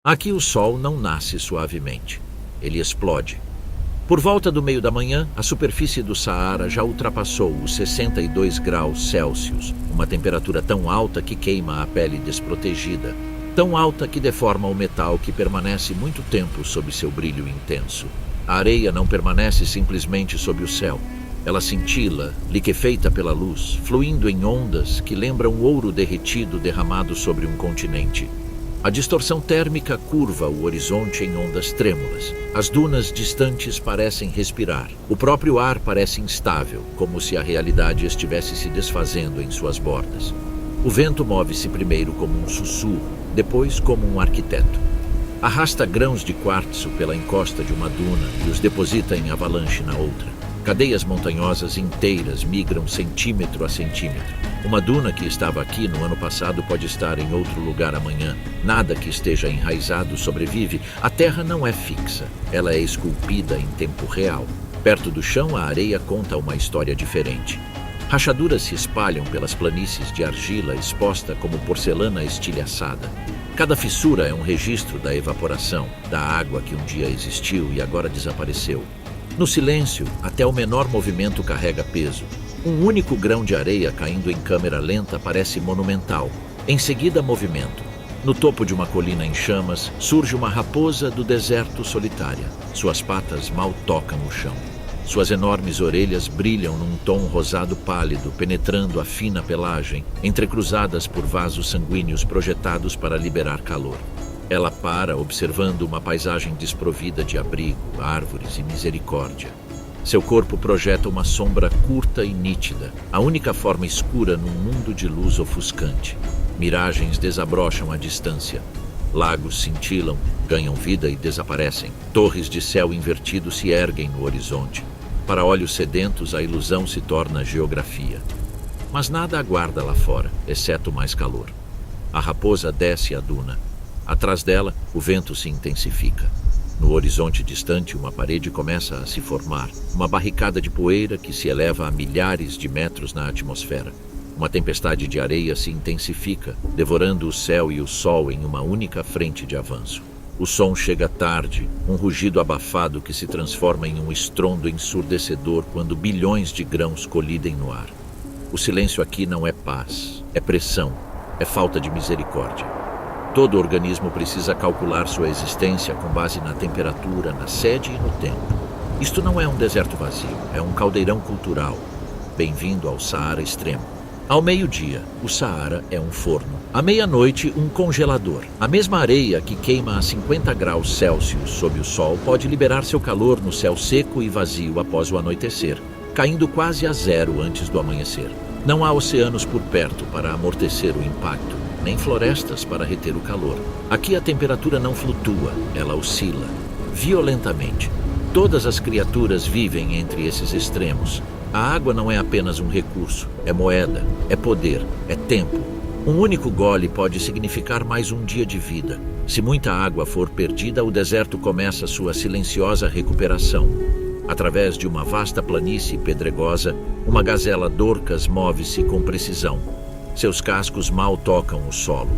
Aqui o sol não nasce suavemente. Ele explode. Por volta do meio da manhã, a superfície do Saara já ultrapassou os 62 graus Celsius, uma temperatura tão alta que queima a pele desprotegida, tão alta que deforma o metal que permanece muito tempo sob seu brilho intenso. A areia não permanece simplesmente sob o céu. Ela cintila, liquefeita pela luz, fluindo em ondas que lembram ouro derretido derramado sobre um continente. A distorção térmica curva o horizonte em ondas trêmulas. As dunas distantes parecem respirar. O próprio ar parece instável, como se a realidade estivesse se desfazendo em suas bordas. O vento move-se primeiro como um sussurro, depois como um arquiteto. Arrasta grãos de quartzo pela encosta de uma duna e os deposita em avalanche na outra. Cadeias montanhosas inteiras migram centímetro a centímetro. Uma duna que estava aqui no ano passado pode estar em outro lugar amanhã. Nada que esteja enraizado sobrevive. A terra não é fixa. Ela é esculpida em tempo real. Perto do chão, a areia conta uma história diferente. Rachaduras se espalham pelas planícies de argila exposta como porcelana estilhaçada. Cada fissura é um registro da evaporação, da água que um dia existiu e agora desapareceu. No silêncio, até o menor movimento carrega peso. Um único grão de areia caindo em câmera lenta parece monumental. Em seguida, movimento. No topo de uma colina em chamas, surge uma raposa do deserto solitária. Suas patas mal tocam o chão. Suas enormes orelhas brilham num tom rosado pálido, penetrando a fina pelagem, entrecruzadas por vasos sanguíneos projetados para liberar calor. Ela para, observando uma paisagem desprovida de abrigo, árvores e misericórdia. Seu corpo projeta uma sombra curta e nítida, a única forma escura num mundo de luz ofuscante. Miragens desabrocham à distância. Lagos cintilam, ganham vida e desaparecem. Torres de céu invertido se erguem no horizonte. Para olhos sedentos, a ilusão se torna geografia. Mas nada aguarda lá fora, exceto mais calor. A raposa desce a duna. Atrás dela, o vento se intensifica. No horizonte distante, uma parede começa a se formar, uma barricada de poeira que se eleva a milhares de metros na atmosfera. Uma tempestade de areia se intensifica, devorando o céu e o sol em uma única frente de avanço. O som chega tarde, um rugido abafado que se transforma em um estrondo ensurdecedor quando bilhões de grãos colidem no ar. O silêncio aqui não é paz, é pressão, é falta de misericórdia. Todo organismo precisa calcular sua existência com base na temperatura, na sede e no tempo. Isto não é um deserto vazio, é um caldeirão cultural. Bem-vindo ao Saara extremo. Ao meio-dia, o Saara é um forno. À meia-noite, um congelador. A mesma areia que queima a 50 graus Celsius sob o sol pode liberar seu calor no céu seco e vazio após o anoitecer, caindo quase a zero antes do amanhecer. Não há oceanos por perto para amortecer o impacto, nem florestas para reter o calor. Aqui a temperatura não flutua, ela oscila, violentamente. Todas as criaturas vivem entre esses extremos. A água não é apenas um recurso, é moeda, é poder, é tempo. Um único gole pode significar mais um dia de vida. Se muita água for perdida, o deserto começa sua silenciosa recuperação. Através de uma vasta planície pedregosa, uma gazela Dorcas move-se com precisão. Seus cascos mal tocam o solo.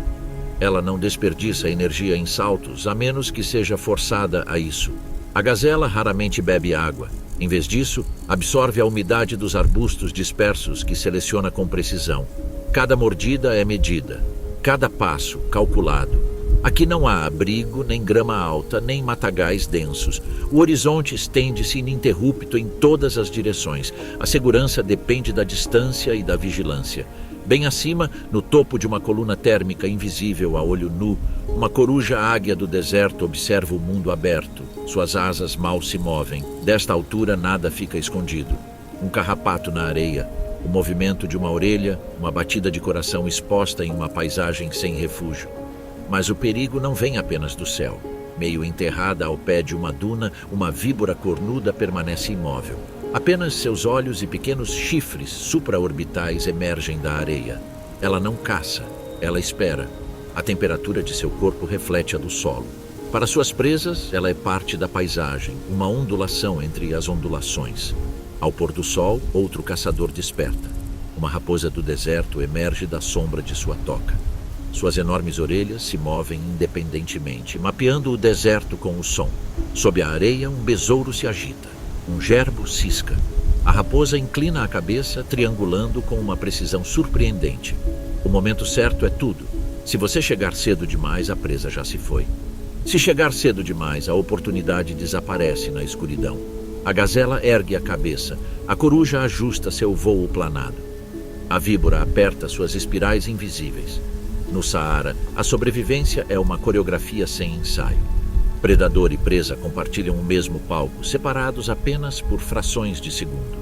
Ela não desperdiça energia em saltos, a menos que seja forçada a isso. A gazela raramente bebe água. Em vez disso, absorve a umidade dos arbustos dispersos que seleciona com precisão. Cada mordida é medida, cada passo calculado. Aqui não há abrigo, nem grama alta, nem matagais densos. O horizonte estende-se ininterrupto em todas as direções. A segurança depende da distância e da vigilância. Bem acima, no topo de uma coluna térmica invisível a olho nu, uma coruja águia do deserto observa o mundo aberto. Suas asas mal se movem. Desta altura, nada fica escondido. Um carrapato na areia, o movimento de uma orelha, uma batida de coração exposta em uma paisagem sem refúgio. Mas o perigo não vem apenas do céu. Meio enterrada ao pé de uma duna, uma víbora cornuda permanece imóvel. Apenas seus olhos e pequenos chifres supraorbitais emergem da areia. Ela não caça, ela espera. A temperatura de seu corpo reflete a do solo. Para suas presas, ela é parte da paisagem, uma ondulação entre as ondulações. Ao pôr do sol, outro caçador desperta. Uma raposa do deserto emerge da sombra de sua toca. Suas enormes orelhas se movem independentemente, mapeando o deserto com o som. Sob a areia, um besouro se agita. Um gerbo cisca. A raposa inclina a cabeça, triangulando com uma precisão surpreendente. O momento certo é tudo. Se você chegar cedo demais, a presa já se foi. Se chegar cedo demais, a oportunidade desaparece na escuridão. A gazela ergue a cabeça. A coruja ajusta seu vôo planado. A víbora aperta suas espirais invisíveis. No Saara, a sobrevivência é uma coreografia sem ensaio. Predador e presa compartilham o mesmo palco, separados apenas por frações de segundo.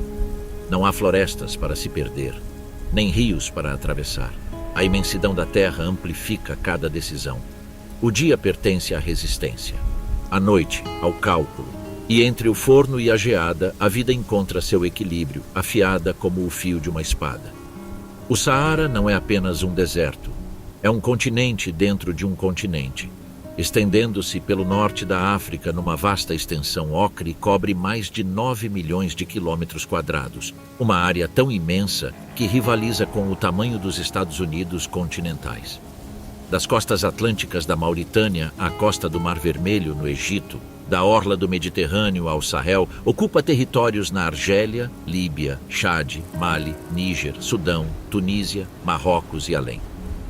Não há florestas para se perder, nem rios para atravessar. A imensidão da terra amplifica cada decisão. O dia pertence à resistência, a noite ao cálculo, e entre o forno e a geada, a vida encontra seu equilíbrio, afiada como o fio de uma espada. O Saara não é apenas um deserto. É um continente dentro de um continente. Estendendo-se pelo norte da África numa vasta extensão ocre, cobre mais de 9 milhões de quilômetros quadrados. Uma área tão imensa que rivaliza com o tamanho dos Estados Unidos continentais. Das costas atlânticas da Mauritânia à costa do Mar Vermelho, no Egito, da orla do Mediterrâneo ao Sahel, ocupa territórios na Argélia, Líbia, Chade, Mali, Níger, Sudão, Tunísia, Marrocos e além.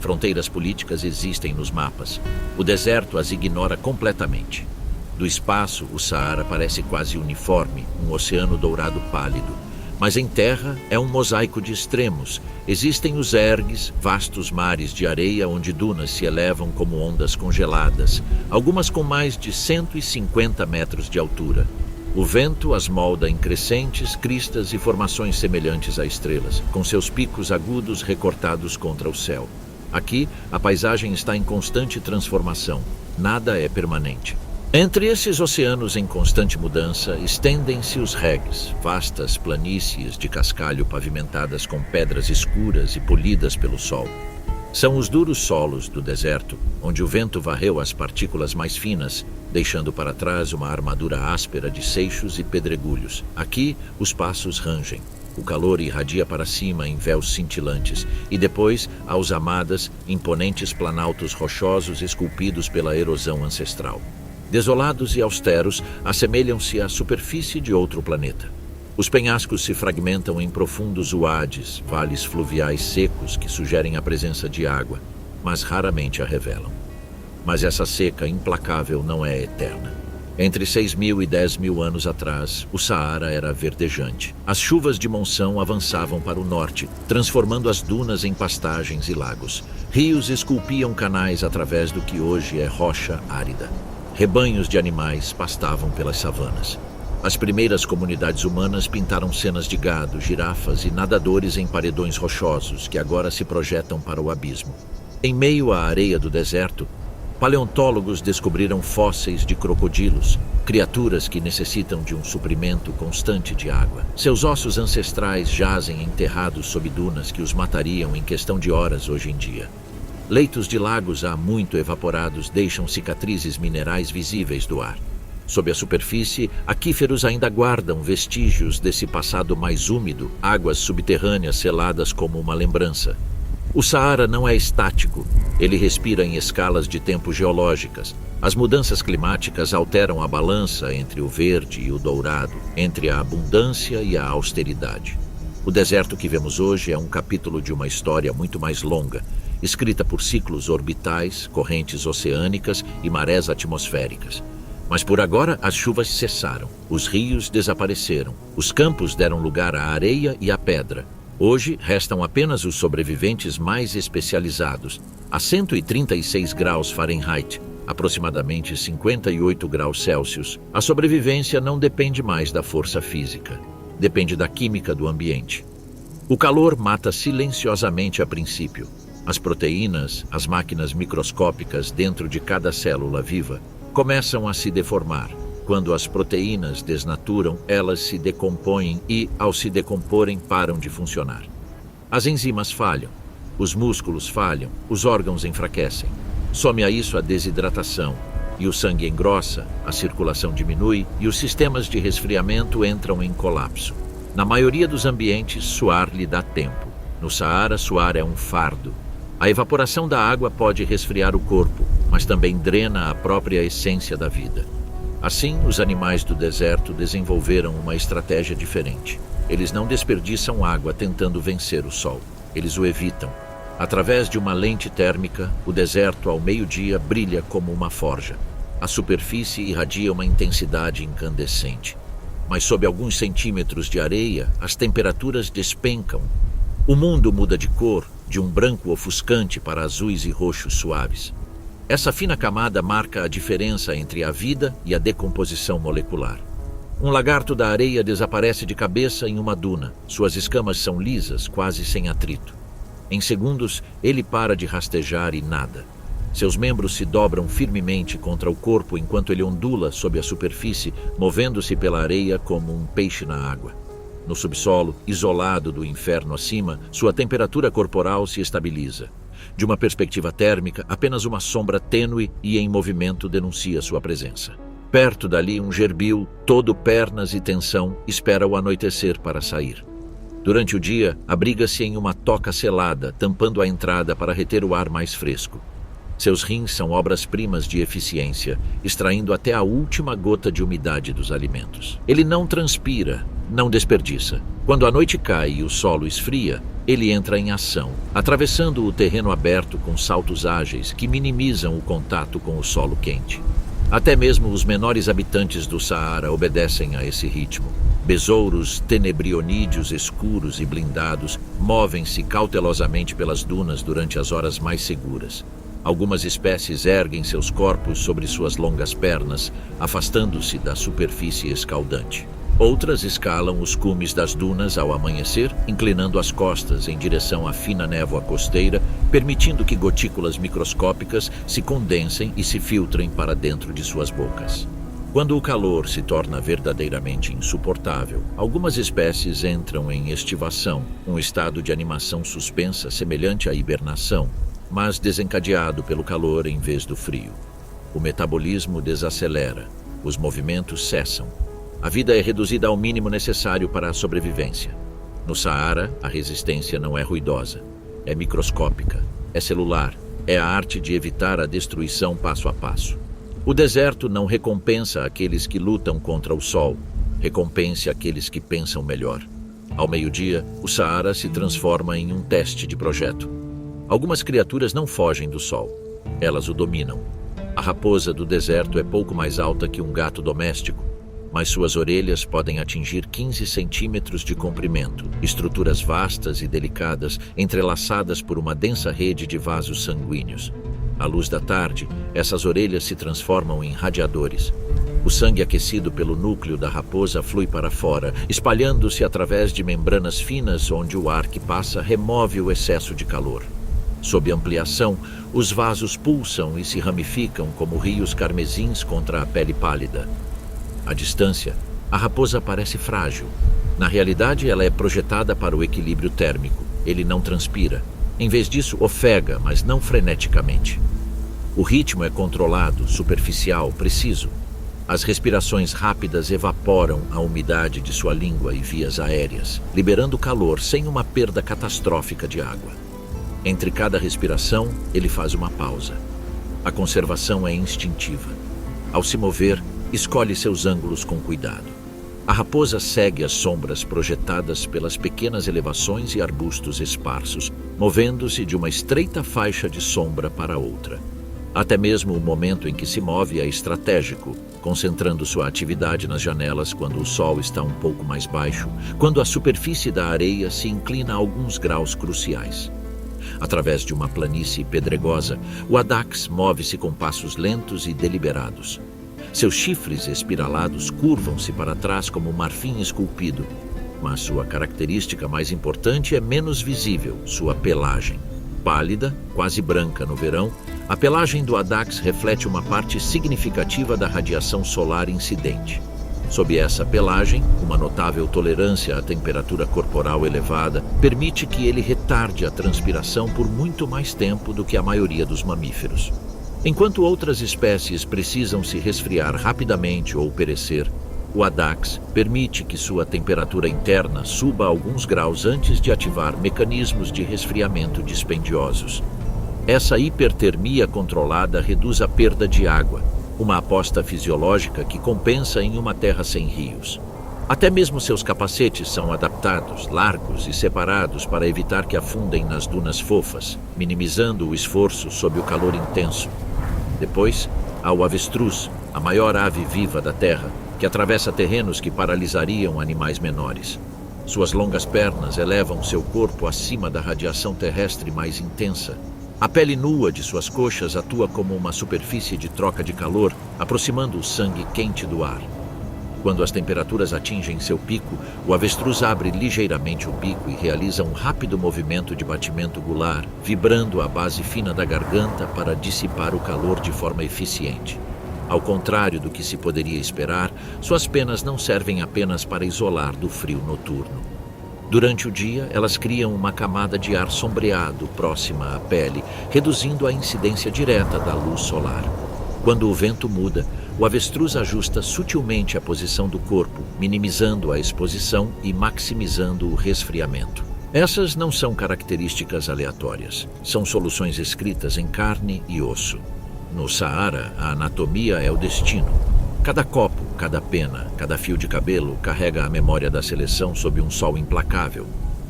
Fronteiras políticas existem nos mapas. O deserto as ignora completamente. Do espaço, o Saara parece quase uniforme, um oceano dourado pálido. Mas em terra é um mosaico de extremos. Existem os ergues, vastos mares de areia onde dunas se elevam como ondas congeladas, algumas com mais de 150 metros de altura. O vento as molda em crescentes, cristas e formações semelhantes a estrelas, com seus picos agudos recortados contra o céu. Aqui, a paisagem está em constante transformação. Nada é permanente. Entre esses oceanos em constante mudança, estendem-se os regs, vastas planícies de cascalho pavimentadas com pedras escuras e polidas pelo sol. São os duros solos do deserto, onde o vento varreu as partículas mais finas, deixando para trás uma armadura áspera de seixos e pedregulhos. Aqui, os passos rangem. O calor irradia para cima em véus cintilantes, e depois, aos amadas, imponentes planaltos rochosos esculpidos pela erosão ancestral. Desolados e austeros, assemelham-se à superfície de outro planeta. Os penhascos se fragmentam em profundos uades, vales fluviais secos que sugerem a presença de água, mas raramente a revelam. Mas essa seca implacável não é eterna. Entre 6.000 e 10.000 anos atrás, o Saara era verdejante. As chuvas de monção avançavam para o norte, transformando as dunas em pastagens e lagos. Rios esculpiam canais através do que hoje é rocha árida. Rebanhos de animais pastavam pelas savanas. As primeiras comunidades humanas pintaram cenas de gado, girafas e nadadores em paredões rochosos que agora se projetam para o abismo. Em meio à areia do deserto, paleontólogos descobriram fósseis de crocodilos, criaturas que necessitam de um suprimento constante de água. Seus ossos ancestrais jazem enterrados sob dunas que os matariam em questão de horas hoje em dia. Leitos de lagos há muito evaporados deixam cicatrizes minerais visíveis do ar. Sob a superfície, aquíferos ainda guardam vestígios desse passado mais úmido, águas subterrâneas seladas como uma lembrança. O Saara não é estático, ele respira em escalas de tempo geológicas. As mudanças climáticas alteram a balança entre o verde e o dourado, entre a abundância e a austeridade. O deserto que vemos hoje é um capítulo de uma história muito mais longa, escrita por ciclos orbitais, correntes oceânicas e marés atmosféricas. Mas por agora as chuvas cessaram, os rios desapareceram, os campos deram lugar à areia e à pedra. Hoje, restam apenas os sobreviventes mais especializados, a 136 graus Fahrenheit, aproximadamente 58 graus Celsius. A sobrevivência não depende mais da força física, depende da química do ambiente. O calor mata silenciosamente a princípio. As proteínas, as máquinas microscópicas dentro de cada célula viva, começam a se deformar. Quando as proteínas desnaturam, elas se decompõem e, ao se decomporem, param de funcionar. As enzimas falham, os músculos falham, os órgãos enfraquecem. Some a isso a desidratação, e o sangue engrossa, a circulação diminui e os sistemas de resfriamento entram em colapso. Na maioria dos ambientes, suar lhe dá tempo. No Saara, suar é um fardo. A evaporação da água pode resfriar o corpo, mas também drena a própria essência da vida. Assim, os animais do deserto desenvolveram uma estratégia diferente. Eles não desperdiçam água tentando vencer o sol. Eles o evitam. Através de uma lente térmica, o deserto ao meio-dia brilha como uma forja. A superfície irradia uma intensidade incandescente. Mas sob alguns centímetros de areia, as temperaturas despencam. O mundo muda de cor, de um branco ofuscante para azuis e roxos suaves. Essa fina camada marca a diferença entre a vida e a decomposição molecular. Um lagarto da areia desaparece de cabeça em uma duna. Suas escamas são lisas, quase sem atrito. Em segundos, ele para de rastejar e nada. Seus membros se dobram firmemente contra o corpo enquanto ele ondula sob a superfície, movendo-se pela areia como um peixe na água. No subsolo, isolado do inferno acima, sua temperatura corporal se estabiliza. De uma perspectiva térmica, apenas uma sombra tênue e em movimento denuncia sua presença. Perto dali, um gerbil, todo pernas e tensão, espera o anoitecer para sair. Durante o dia, abriga-se em uma toca selada, tampando a entrada para reter o ar mais fresco. Seus rins são obras-primas de eficiência, extraindo até a última gota de umidade dos alimentos. Ele não transpira, não desperdiça. Quando a noite cai e o solo esfria, ele entra em ação, atravessando o terreno aberto com saltos ágeis que minimizam o contato com o solo quente. Até mesmo os menores habitantes do Saara obedecem a esse ritmo. Besouros tenebrionídeos escuros e blindados movem-se cautelosamente pelas dunas durante as horas mais seguras. Algumas espécies erguem seus corpos sobre suas longas pernas, afastando-se da superfície escaldante. Outras escalam os cumes das dunas ao amanhecer, inclinando as costas em direção à fina névoa costeira, permitindo que gotículas microscópicas se condensem e se filtrem para dentro de suas bocas. Quando o calor se torna verdadeiramente insuportável, algumas espécies entram em estivação, um estado de animação suspensa semelhante à hibernação, mas desencadeado pelo calor em vez do frio. O metabolismo desacelera, os movimentos cessam. A vida é reduzida ao mínimo necessário para a sobrevivência. No Saara, a resistência não é ruidosa, é microscópica, é celular, é a arte de evitar a destruição passo a passo. O deserto não recompensa aqueles que lutam contra o sol, recompensa aqueles que pensam melhor. Ao meio-dia, o Saara se transforma em um teste de projeto. Algumas criaturas não fogem do sol, elas o dominam. A raposa do deserto é pouco mais alta que um gato doméstico, mas suas orelhas podem atingir 15 centímetros de comprimento, estruturas vastas e delicadas, entrelaçadas por uma densa rede de vasos sanguíneos. À luz da tarde, essas orelhas se transformam em radiadores. O sangue aquecido pelo núcleo da raposa flui para fora, espalhando-se através de membranas finas onde o ar que passa remove o excesso de calor. Sob ampliação, os vasos pulsam e se ramificam como rios carmesins contra a pele pálida. À distância, a raposa parece frágil. Na realidade, ela é projetada para o equilíbrio térmico. Ele não transpira. Em vez disso, ofega, mas não freneticamente. O ritmo é controlado, superficial, preciso. As respirações rápidas evaporam a umidade de sua língua e vias aéreas, liberando calor sem uma perda catastrófica de água. Entre cada respiração, ele faz uma pausa. A conservação é instintiva. Ao se mover, escolhe seus ângulos com cuidado. A raposa segue as sombras projetadas pelas pequenas elevações e arbustos esparsos, movendo-se de uma estreita faixa de sombra para outra. Até mesmo o momento em que se move é estratégico, concentrando sua atividade nas janelas quando o sol está um pouco mais baixo, quando a superfície da areia se inclina a alguns graus cruciais. Através de uma planície pedregosa, o Adax move-se com passos lentos e deliberados. Seus chifres espiralados curvam-se para trás como um marfim esculpido, mas sua característica mais importante é menos visível, sua pelagem. Pálida, quase branca no verão, a pelagem do Adax reflete uma parte significativa da radiação solar incidente. Sob essa pelagem, uma notável tolerância à temperatura corporal elevada permite que ele retarde a transpiração por muito mais tempo do que a maioria dos mamíferos. Enquanto outras espécies precisam se resfriar rapidamente ou perecer, o Adax permite que sua temperatura interna suba alguns graus antes de ativar mecanismos de resfriamento dispendiosos. Essa hipertermia controlada reduz a perda de água, uma aposta fisiológica que compensa em uma terra sem rios. Até mesmo seus capacetes são adaptados, largos e separados para evitar que afundem nas dunas fofas, minimizando o esforço sob o calor intenso. Depois, há o avestruz, a maior ave viva da Terra, que atravessa terrenos que paralisariam animais menores. Suas longas pernas elevam seu corpo acima da radiação terrestre mais intensa. A pele nua de suas coxas atua como uma superfície de troca de calor, aproximando o sangue quente do ar. Quando as temperaturas atingem seu pico, o avestruz abre ligeiramente o bico e realiza um rápido movimento de batimento gular, vibrando a base fina da garganta para dissipar o calor de forma eficiente. Ao contrário do que se poderia esperar, suas penas não servem apenas para isolar do frio noturno. Durante o dia, elas criam uma camada de ar sombreado próxima à pele, reduzindo a incidência direta da luz solar. Quando o vento muda, o avestruz ajusta sutilmente a posição do corpo, minimizando a exposição e maximizando o resfriamento. Essas não são características aleatórias, são soluções escritas em carne e osso. No Saara, a anatomia é o destino. Cada copo, cada pena, cada fio de cabelo carrega a memória da seleção sob um sol implacável.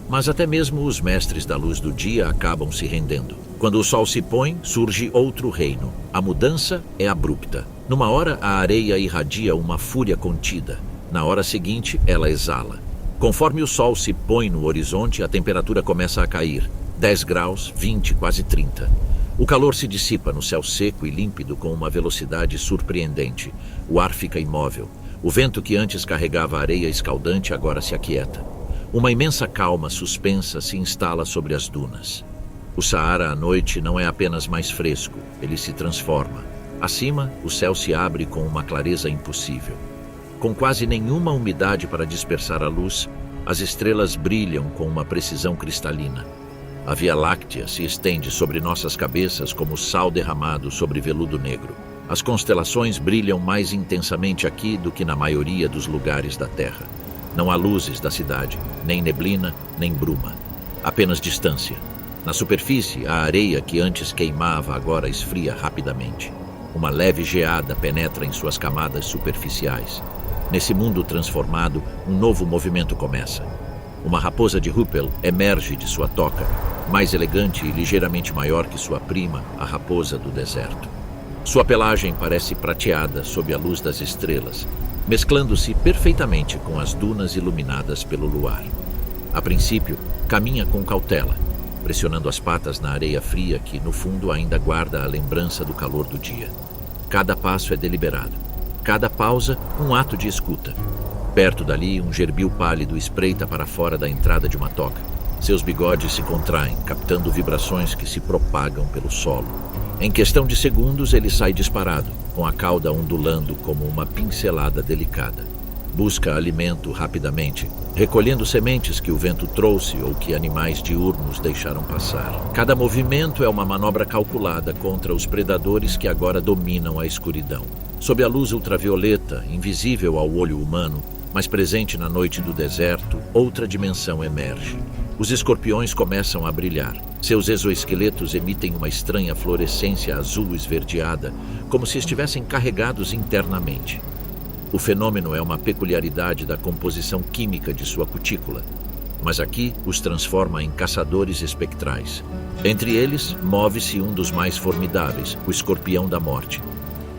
Mas até mesmo os mestres da luz do dia acabam se rendendo. Quando o sol se põe, surge outro reino. A mudança é abrupta. Numa hora, a areia irradia uma fúria contida. Na hora seguinte, ela exala. Conforme o sol se põe no horizonte, a temperatura começa a cair. 10 graus, 20, quase 30. O calor se dissipa no céu seco e límpido com uma velocidade surpreendente. O ar fica imóvel. O vento que antes carregava a areia escaldante agora se aquieta. Uma imensa calma suspensa se instala sobre as dunas. O Saara à noite não é apenas mais fresco, ele se transforma. Acima, o céu se abre com uma clareza impossível. Com quase nenhuma umidade para dispersar a luz, as estrelas brilham com uma precisão cristalina. A Via Láctea se estende sobre nossas cabeças como sal derramado sobre veludo negro. As constelações brilham mais intensamente aqui do que na maioria dos lugares da Terra. Não há luzes da cidade, nem neblina, nem bruma. Apenas distância. Na superfície, a areia que antes queimava agora esfria rapidamente. Uma leve geada penetra em suas camadas superficiais. Nesse mundo transformado, um novo movimento começa. Uma raposa de Hüppel emerge de sua toca, mais elegante e ligeiramente maior que sua prima, a raposa do deserto. Sua pelagem parece prateada sob a luz das estrelas, mesclando-se perfeitamente com as dunas iluminadas pelo luar. A princípio, caminha com cautela, pressionando as patas na areia fria que, no fundo, ainda guarda a lembrança do calor do dia. Cada passo é deliberado. Cada pausa, um ato de escuta. Perto dali, um gerbil pálido espreita para fora da entrada de uma toca. Seus bigodes se contraem, captando vibrações que se propagam pelo solo. Em questão de segundos, ele sai disparado, com a cauda ondulando como uma pincelada delicada. Busca alimento rapidamente, recolhendo sementes que o vento trouxe ou que animais diurnos deixaram passar. Cada movimento é uma manobra calculada contra os predadores que agora dominam a escuridão. Sob a luz ultravioleta, invisível ao olho humano, mas presente na noite do deserto, outra dimensão emerge. Os escorpiões começam a brilhar. Seus exoesqueletos emitem uma estranha fluorescência azul esverdeada, como se estivessem carregados internamente. O fenômeno é uma peculiaridade da composição química de sua cutícula, mas aqui os transforma em caçadores espectrais. Entre eles, move-se um dos mais formidáveis, o escorpião da morte.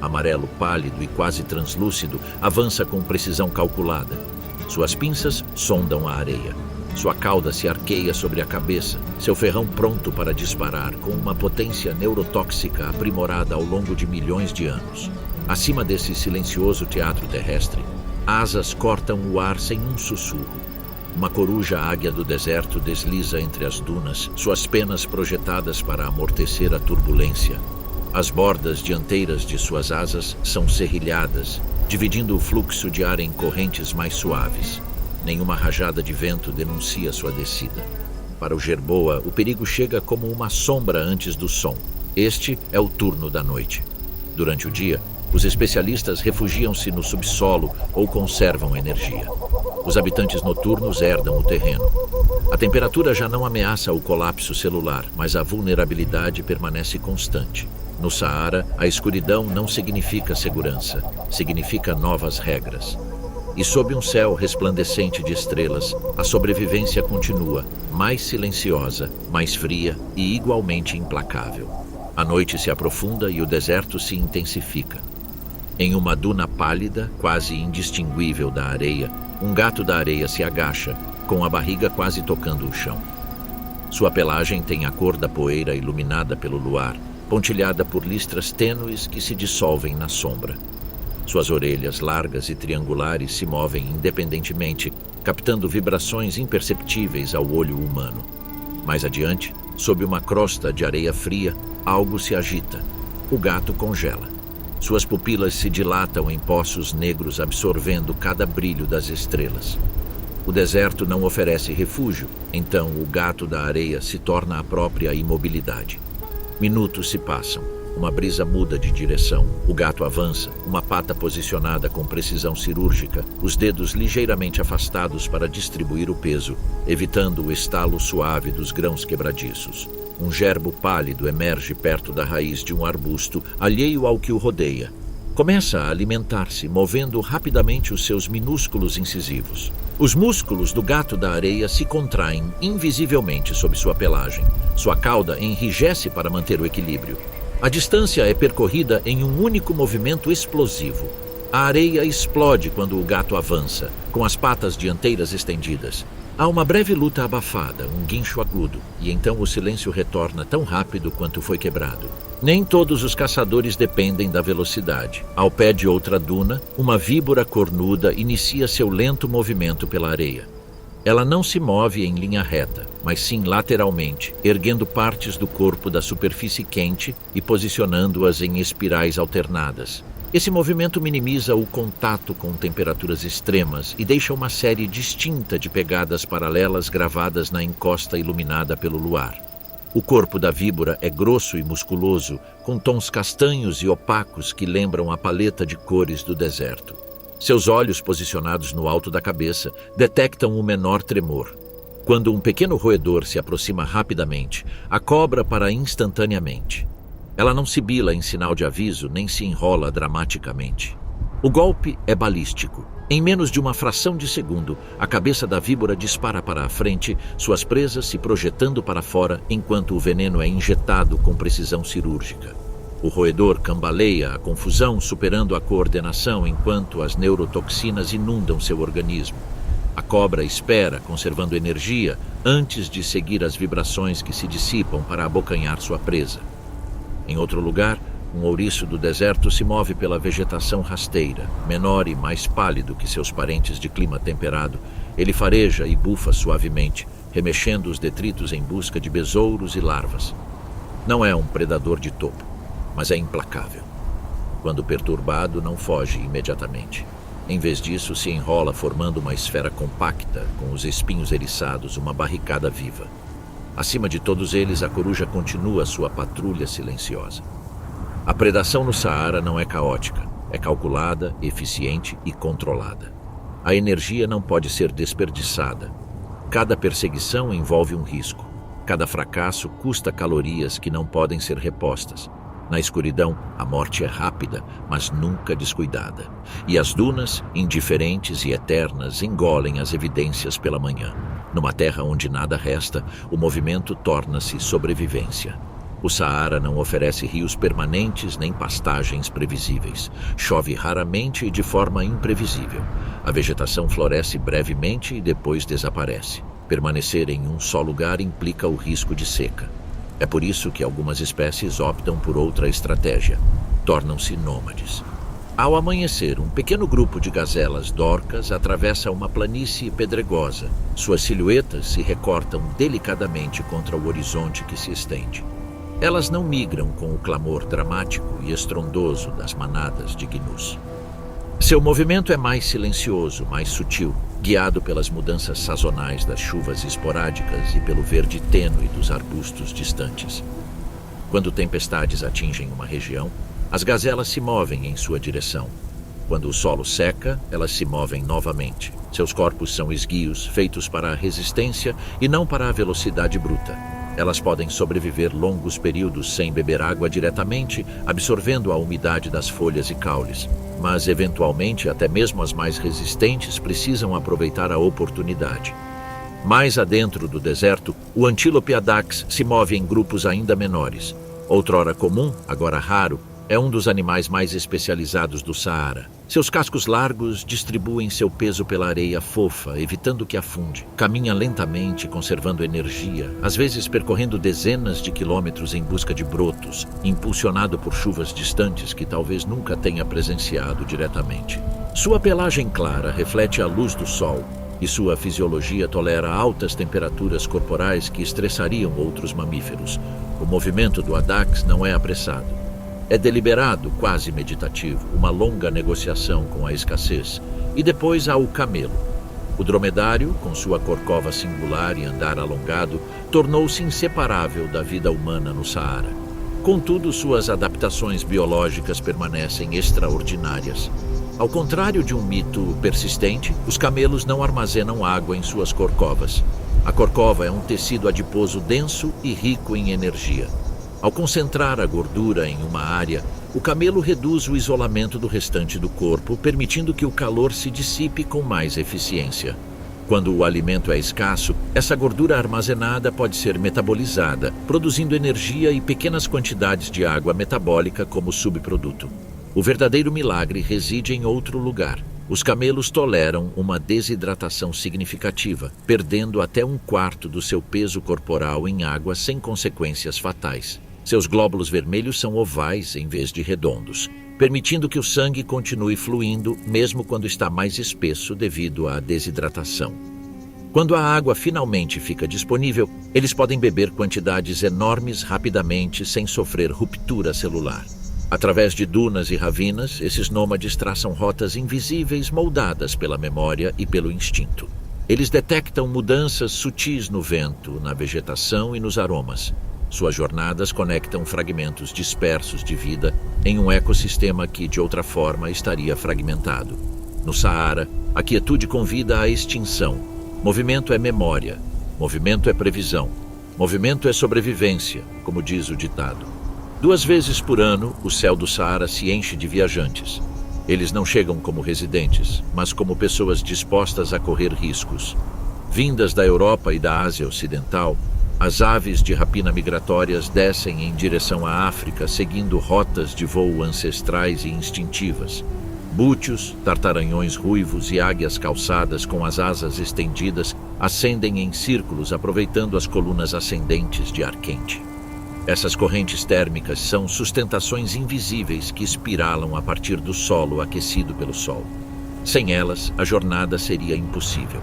Amarelo pálido e quase translúcido, avança com precisão calculada. Suas pinças sondam a areia. Sua cauda se arqueia sobre a cabeça, seu ferrão pronto para disparar, com uma potência neurotóxica aprimorada ao longo de milhões de anos. Acima desse silencioso teatro terrestre, asas cortam o ar sem um sussurro. Uma coruja águia do deserto desliza entre as dunas, suas penas projetadas para amortecer a turbulência. As bordas dianteiras de suas asas são serrilhadas, dividindo o fluxo de ar em correntes mais suaves. Nenhuma rajada de vento denuncia sua descida. Para o jerboa, o perigo chega como uma sombra antes do som. Este é o turno da noite. Durante o dia, Os especialistas refugiam-se no subsolo ou conservam energia. Os habitantes noturnos herdam o terreno. A temperatura já não ameaça o colapso celular, mas a vulnerabilidade permanece constante. No Saara, a escuridão não significa segurança, significa novas regras. E sob um céu resplandecente de estrelas, a sobrevivência continua, mais silenciosa, mais fria e igualmente implacável. A noite se aprofunda e o deserto se intensifica. Em uma duna pálida, quase indistinguível da areia, um gato da areia se agacha, com a barriga quase tocando o chão. Sua pelagem tem a cor da poeira iluminada pelo luar, pontilhada por listras tênues que se dissolvem na sombra. Suas orelhas largas e triangulares se movem independentemente, captando vibrações imperceptíveis ao olho humano. Mais adiante, sob uma crosta de areia fria, algo se agita. O gato congela. Suas pupilas se dilatam em poços negros, absorvendo cada brilho das estrelas. O deserto não oferece refúgio, então o gato da areia se torna a própria imobilidade. Minutos se passam. Uma brisa muda de direção. O gato avança, uma pata posicionada com precisão cirúrgica, os dedos ligeiramente afastados para distribuir o peso, evitando o estalo suave dos grãos quebradiços. Um gerbo pálido emerge perto da raiz de um arbusto, alheio ao que o rodeia. Começa a alimentar-se, movendo rapidamente os seus minúsculos incisivos. Os músculos do gato da areia se contraem invisivelmente sob sua pelagem. Sua cauda enrijece para manter o equilíbrio. A distância é percorrida em um único movimento explosivo. A areia explode quando o gato avança, com as patas dianteiras estendidas. Há uma breve luta abafada, um guincho agudo, e então o silêncio retorna tão rápido quanto foi quebrado. Nem todos os caçadores dependem da velocidade. Ao pé de outra duna, uma víbora cornuda inicia seu lento movimento pela areia. Ela não se move em linha reta, mas sim lateralmente, erguendo partes do corpo da superfície quente e posicionando-as em espirais alternadas. Esse movimento minimiza o contato com temperaturas extremas e deixa uma série distinta de pegadas paralelas gravadas na encosta iluminada pelo luar. O corpo da víbora é grosso e musculoso, com tons castanhos e opacos que lembram a paleta de cores do deserto. Seus olhos, posicionados no alto da cabeça, detectam o menor tremor. Quando um pequeno roedor se aproxima rapidamente, a cobra para instantaneamente. Ela não sibila em sinal de aviso, nem se enrola dramaticamente. O golpe é balístico. Em menos de uma fração de segundo, a cabeça da víbora dispara para a frente, suas presas se projetando para fora enquanto o veneno é injetado com precisão cirúrgica. O roedor cambaleia a confusão, superando a coordenação enquanto as neurotoxinas inundam seu organismo. A cobra espera, conservando energia, antes de seguir as vibrações que se dissipam para abocanhar sua presa. Em outro lugar, um ouriço do deserto se move pela vegetação rasteira, menor e mais pálido que seus parentes de clima temperado. Ele fareja e bufa suavemente, remexendo os detritos em busca de besouros e larvas. Não é um predador de topo, mas é implacável. Quando perturbado, não foge imediatamente. Em vez disso, se enrola formando uma esfera compacta, com os espinhos eriçados, uma barricada viva. Acima de todos eles, a coruja continua sua patrulha silenciosa. A predação no Saara não é caótica, é calculada, eficiente e controlada. A energia não pode ser desperdiçada. Cada perseguição envolve um risco. Cada fracasso custa calorias que não podem ser repostas. Na escuridão, a morte é rápida, mas nunca descuidada. E as dunas, indiferentes e eternas, engolem as evidências pela manhã. Numa terra onde nada resta, o movimento torna-se sobrevivência. O Saara não oferece rios permanentes nem pastagens previsíveis. Chove raramente e de forma imprevisível. A vegetação floresce brevemente e depois desaparece. Permanecer em um só lugar implica o risco de seca. É por isso que algumas espécies optam por outra estratégia. Tornam-se nômades. Ao amanhecer, um pequeno grupo de gazelas dorcas atravessa uma planície pedregosa. Suas silhuetas se recortam delicadamente contra o horizonte que se estende. Elas não migram com o clamor dramático e estrondoso das manadas de gnus. Seu movimento é mais silencioso, mais sutil, guiado pelas mudanças sazonais das chuvas esporádicas e pelo verde tênue dos arbustos distantes. Quando tempestades atingem uma região, As gazelas se movem em sua direção. Quando o solo seca, elas se movem novamente. Seus corpos são esguios, feitos para a resistência e não para a velocidade bruta. Elas podem sobreviver longos períodos sem beber água diretamente, absorvendo a umidade das folhas e caules. Mas, eventualmente, até mesmo as mais resistentes precisam aproveitar a oportunidade. Mais adentro do deserto, o antílope adax se move em grupos ainda menores. Outrora comum, agora raro, é um dos animais mais especializados do Saara. Seus cascos largos distribuem seu peso pela areia fofa, evitando que afunde. Caminha lentamente, conservando energia, às vezes percorrendo dezenas de quilômetros em busca de brotos, impulsionado por chuvas distantes que talvez nunca tenha presenciado diretamente. Sua pelagem clara reflete a luz do sol, e sua fisiologia tolera altas temperaturas corporais que estressariam outros mamíferos. O movimento do adax não é apressado. É deliberado, quase meditativo, uma longa negociação com a escassez. E depois há o camelo. O dromedário, com sua corcova singular e andar alongado, tornou-se inseparável da vida humana no Saara. Contudo, suas adaptações biológicas permanecem extraordinárias. Ao contrário de um mito persistente, os camelos não armazenam água em suas corcovas. A corcova é um tecido adiposo denso e rico em energia. Ao concentrar a gordura em uma área, o camelo reduz o isolamento do restante do corpo, permitindo que o calor se dissipe com mais eficiência. Quando o alimento é escasso, essa gordura armazenada pode ser metabolizada, produzindo energia e pequenas quantidades de água metabólica como subproduto. O verdadeiro milagre reside em outro lugar. Os camelos toleram uma desidratação significativa, perdendo até 1/4 do seu peso corporal em água sem consequências fatais. Seus glóbulos vermelhos são ovais em vez de redondos, permitindo que o sangue continue fluindo mesmo quando está mais espesso devido à desidratação. Quando a água finalmente fica disponível, eles podem beber quantidades enormes rapidamente sem sofrer ruptura celular. Através de dunas e ravinas, esses nômades traçam rotas invisíveis moldadas pela memória e pelo instinto. Eles detectam mudanças sutis no vento, na vegetação e nos aromas. Suas jornadas conectam fragmentos dispersos de vida em um ecossistema que, de outra forma, estaria fragmentado. No Saara, a quietude convida à extinção. Movimento é memória, movimento é previsão, movimento é sobrevivência, como diz o ditado. 2 vezes por ano, o céu do Saara se enche de viajantes. Eles não chegam como residentes, mas como pessoas dispostas a correr riscos. Vindas da Europa e da Ásia Ocidental, as aves de rapina migratórias descem em direção à África, seguindo rotas de voo ancestrais e instintivas. Bútios, tartaranhões ruivos e águias calçadas com as asas estendidas ascendem em círculos, aproveitando as colunas ascendentes de ar quente. Essas correntes térmicas são sustentações invisíveis que espiralam a partir do solo aquecido pelo sol. Sem elas, a jornada seria impossível.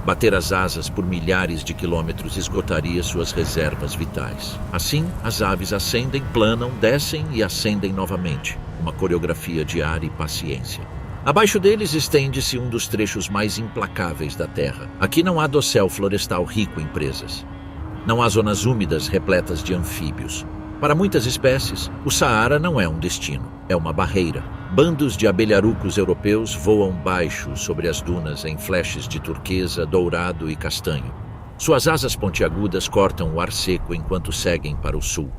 Bater as asas por milhares de quilômetros esgotaria suas reservas vitais. Assim, as aves ascendem, planam, descem e ascendem novamente. Uma coreografia de ar e paciência. Abaixo deles estende-se um dos trechos mais implacáveis da Terra. Aqui não há dossel florestal rico em presas. Não há zonas úmidas repletas de anfíbios. Para muitas espécies, o Saara não é um destino, é uma barreira. Bandos de abelharucos europeus voam baixo sobre as dunas em flashes de turquesa, dourado e castanho. Suas asas pontiagudas cortam o ar seco enquanto seguem para o sul.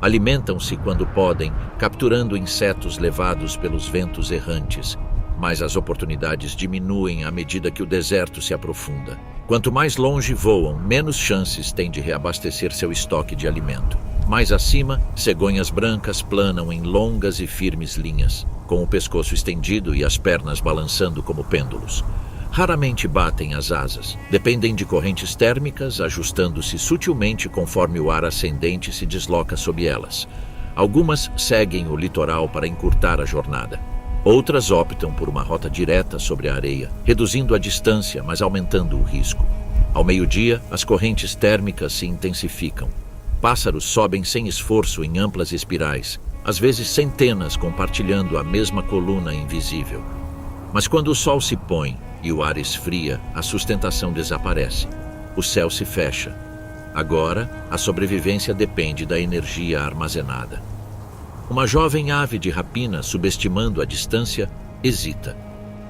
Alimentam-se quando podem, capturando insetos levados pelos ventos errantes, mas as oportunidades diminuem à medida que o deserto se aprofunda. Quanto mais longe voam, menos chances têm de reabastecer seu estoque de alimento. Mais acima, cegonhas brancas planam em longas e firmes linhas, com o pescoço estendido e as pernas balançando como pêndulos. Raramente batem as asas, dependem de correntes térmicas, ajustando-se sutilmente conforme o ar ascendente se desloca sob elas. Algumas seguem o litoral para encurtar a jornada. Outras optam por uma rota direta sobre a areia, reduzindo a distância, mas aumentando o risco. Ao meio-dia, as correntes térmicas se intensificam. Pássaros sobem sem esforço em amplas espirais, às vezes centenas compartilhando a mesma coluna invisível. Mas quando o sol se põe e o ar esfria, a sustentação desaparece. O céu se fecha. Agora, a sobrevivência depende da energia armazenada. Uma jovem ave de rapina, subestimando a distância, hesita.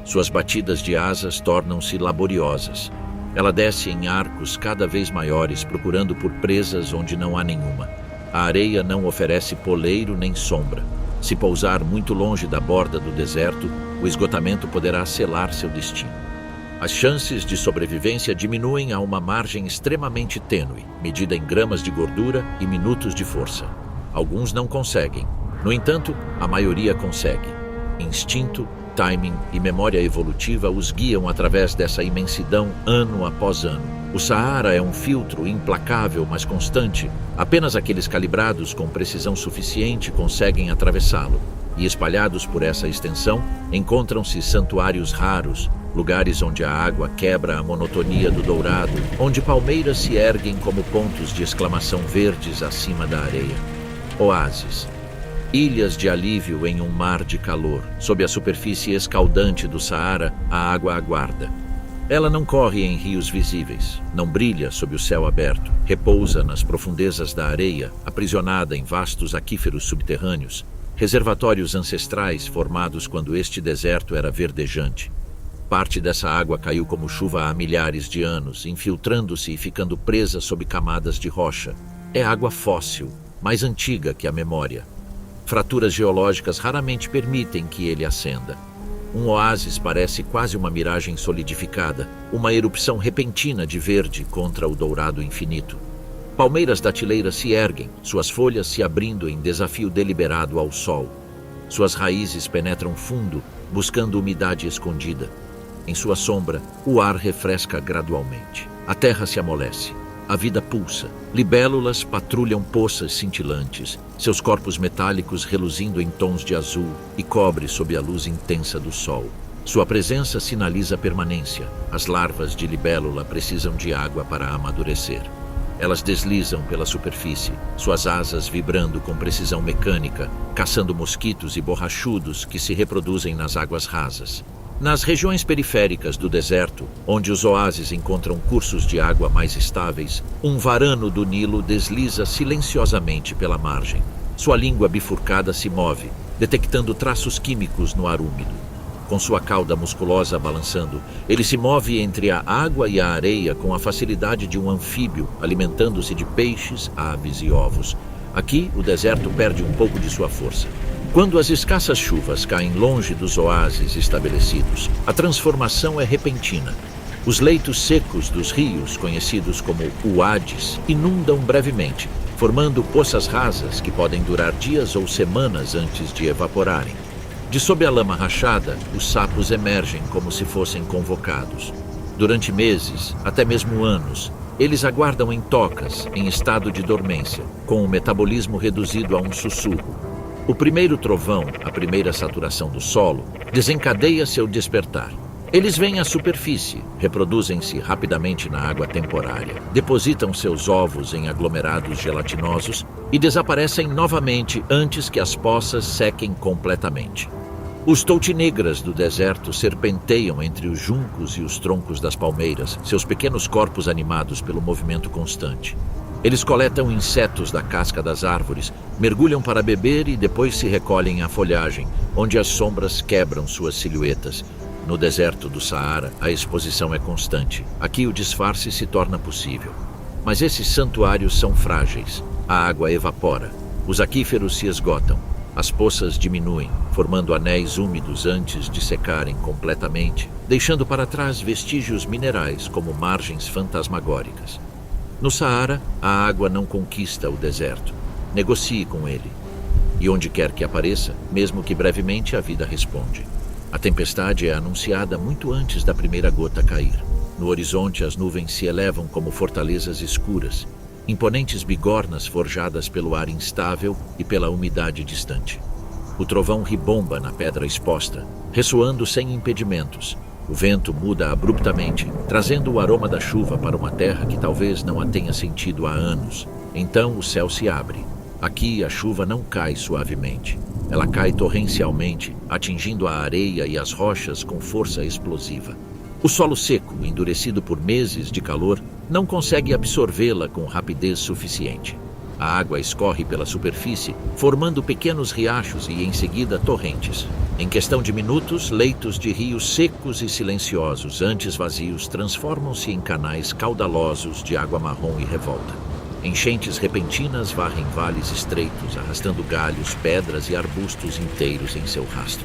Suas batidas de asas tornam-se laboriosas. Ela desce em arcos cada vez maiores, procurando por presas onde não há nenhuma. A areia não oferece poleiro nem sombra. Se pousar muito longe da borda do deserto, o esgotamento poderá selar seu destino. As chances de sobrevivência diminuem a uma margem extremamente tênue, medida em gramas de gordura e minutos de força. Alguns não conseguem. No entanto, a maioria consegue. Instinto, timing e memória evolutiva os guiam através dessa imensidão ano após ano. O Saara é um filtro implacável, mas constante. Apenas aqueles calibrados com precisão suficiente conseguem atravessá-lo. E espalhados por essa extensão, encontram-se santuários raros, lugares onde a água quebra a monotonia do dourado, onde palmeiras se erguem como pontos de exclamação verdes acima da areia. Oásis. Ilhas de alívio em um mar de calor. Sob a superfície escaldante do Saara, a água aguarda. Ela não corre em rios visíveis, não brilha sob o céu aberto, repousa nas profundezas da areia, aprisionada em vastos aquíferos subterrâneos, reservatórios ancestrais formados quando este deserto era verdejante. Parte dessa água caiu como chuva há milhares de anos, infiltrando-se e ficando presa sob camadas de rocha. É água fóssil, mais antiga que a memória. Fraturas geológicas raramente permitem que ele ascenda. Um oásis parece quase uma miragem solidificada, uma erupção repentina de verde contra o dourado infinito. Palmeiras datileiras se erguem, suas folhas se abrindo em desafio deliberado ao sol. Suas raízes penetram fundo, buscando umidade escondida. Em sua sombra, o ar refresca gradualmente. A terra se amolece. A vida pulsa. Libélulas patrulham poças cintilantes, seus corpos metálicos reluzindo em tons de azul e cobre sob a luz intensa do sol. Sua presença sinaliza permanência. As larvas de libélula precisam de água para amadurecer. Elas deslizam pela superfície, suas asas vibrando com precisão mecânica, caçando mosquitos e borrachudos que se reproduzem nas águas rasas. Nas regiões periféricas do deserto, onde os oásis encontram cursos de água mais estáveis, um varano do Nilo desliza silenciosamente pela margem. Sua língua bifurcada se move, detectando traços químicos no ar úmido. Com sua cauda musculosa balançando, ele se move entre a água e a areia com a facilidade de um anfíbio, alimentando-se de peixes, aves e ovos. Aqui, o deserto perde um pouco de sua força. Quando as escassas chuvas caem longe dos oásis estabelecidos, a transformação é repentina. Os leitos secos dos rios, conhecidos como uades, inundam brevemente, formando poças rasas que podem durar dias ou semanas antes de evaporarem. De sob a lama rachada, os sapos emergem como se fossem convocados. Durante meses, até mesmo anos, eles aguardam em tocas, em estado de dormência, com o metabolismo reduzido a um sussurro. O primeiro trovão, a primeira saturação do solo, desencadeia seu despertar. Eles vêm à superfície, reproduzem-se rapidamente na água temporária, depositam seus ovos em aglomerados gelatinosos e desaparecem novamente antes que as poças sequem completamente. Os toutinegras do deserto serpenteiam entre os juncos e os troncos das palmeiras, seus pequenos corpos animados pelo movimento constante. Eles coletam insetos da casca das árvores, mergulham para beber e depois se recolhem à folhagem, onde as sombras quebram suas silhuetas. No deserto do Saara, a exposição é constante. Aqui o disfarce se torna possível. Mas esses santuários são frágeis. A água evapora. Os aquíferos se esgotam. As poças diminuem, formando anéis úmidos antes de secarem completamente, deixando para trás vestígios minerais como margens fantasmagóricas. No Saara, a água não conquista o deserto. Negocie com ele. E onde quer que apareça, mesmo que brevemente, a vida responde. A tempestade é anunciada muito antes da primeira gota cair. No horizonte, as nuvens se elevam como fortalezas escuras, imponentes bigornas forjadas pelo ar instável e pela umidade distante. O trovão ribomba na pedra exposta, ressoando sem impedimentos. O vento muda abruptamente, trazendo o aroma da chuva para uma terra que talvez não a tenha sentido há anos. Então o céu se abre. Aqui a chuva não cai suavemente. Ela cai torrencialmente, atingindo a areia e as rochas com força explosiva. O solo seco, endurecido por meses de calor, não consegue absorvê-la com rapidez suficiente. A água escorre pela superfície, formando pequenos riachos e, em seguida, torrentes. Em questão de minutos, leitos de rios secos e silenciosos, antes vazios, transformam-se em canais caudalosos de água marrom e revolta. Enchentes repentinas varrem vales estreitos, arrastando galhos, pedras e arbustos inteiros em seu rastro.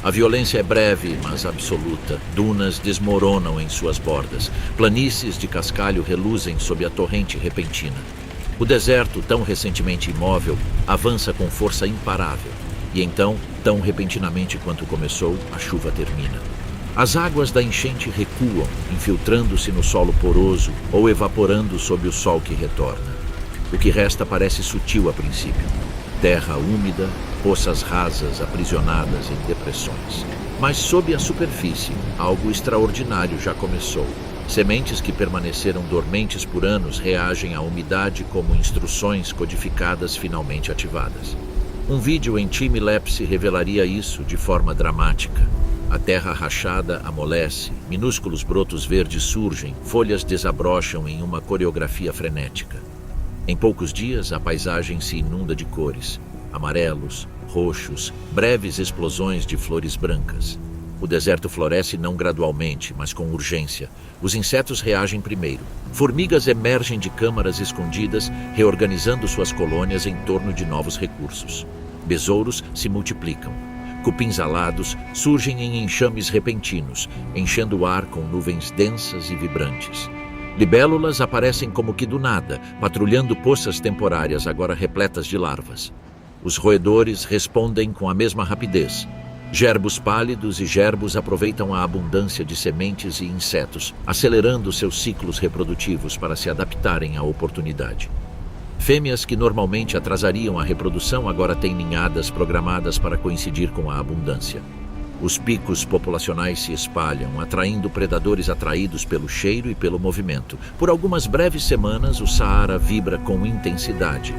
A violência é breve, mas absoluta. Dunas desmoronam em suas bordas. Planícies de cascalho reluzem sob a torrente repentina. O deserto, tão recentemente imóvel, avança com força imparável. E então, tão repentinamente quanto começou, a chuva termina. As águas da enchente recuam, infiltrando-se no solo poroso ou evaporando sob o sol que retorna. O que resta parece sutil a princípio. Terra úmida, poças rasas aprisionadas em depressões. Mas sob a superfície, algo extraordinário já começou. Sementes que permaneceram dormentes por anos reagem à umidade como instruções codificadas finalmente ativadas. Um vídeo em time-lapse revelaria isso de forma dramática. A terra rachada amolece, minúsculos brotos verdes surgem, folhas desabrocham em uma coreografia frenética. Em poucos dias, a paisagem se inunda de cores, amarelos, roxos, breves explosões de flores brancas. O deserto floresce não gradualmente, mas com urgência. Os insetos reagem primeiro. Formigas emergem de câmaras escondidas, reorganizando suas colônias em torno de novos recursos. Besouros se multiplicam. Cupins alados surgem em enxames repentinos, enchendo o ar com nuvens densas e vibrantes. Libélulas aparecem como que do nada, patrulhando poças temporárias agora repletas de larvas. Os roedores respondem com a mesma rapidez. Gerbos pálidos e gerbos aproveitam a abundância de sementes e insetos, acelerando seus ciclos reprodutivos para se adaptarem à oportunidade. Fêmeas que normalmente atrasariam a reprodução agora têm ninhadas programadas para coincidir com a abundância. Os picos populacionais se espalham, atraindo predadores atraídos pelo cheiro e pelo movimento. Por algumas breves semanas, o Saara vibra com intensidade.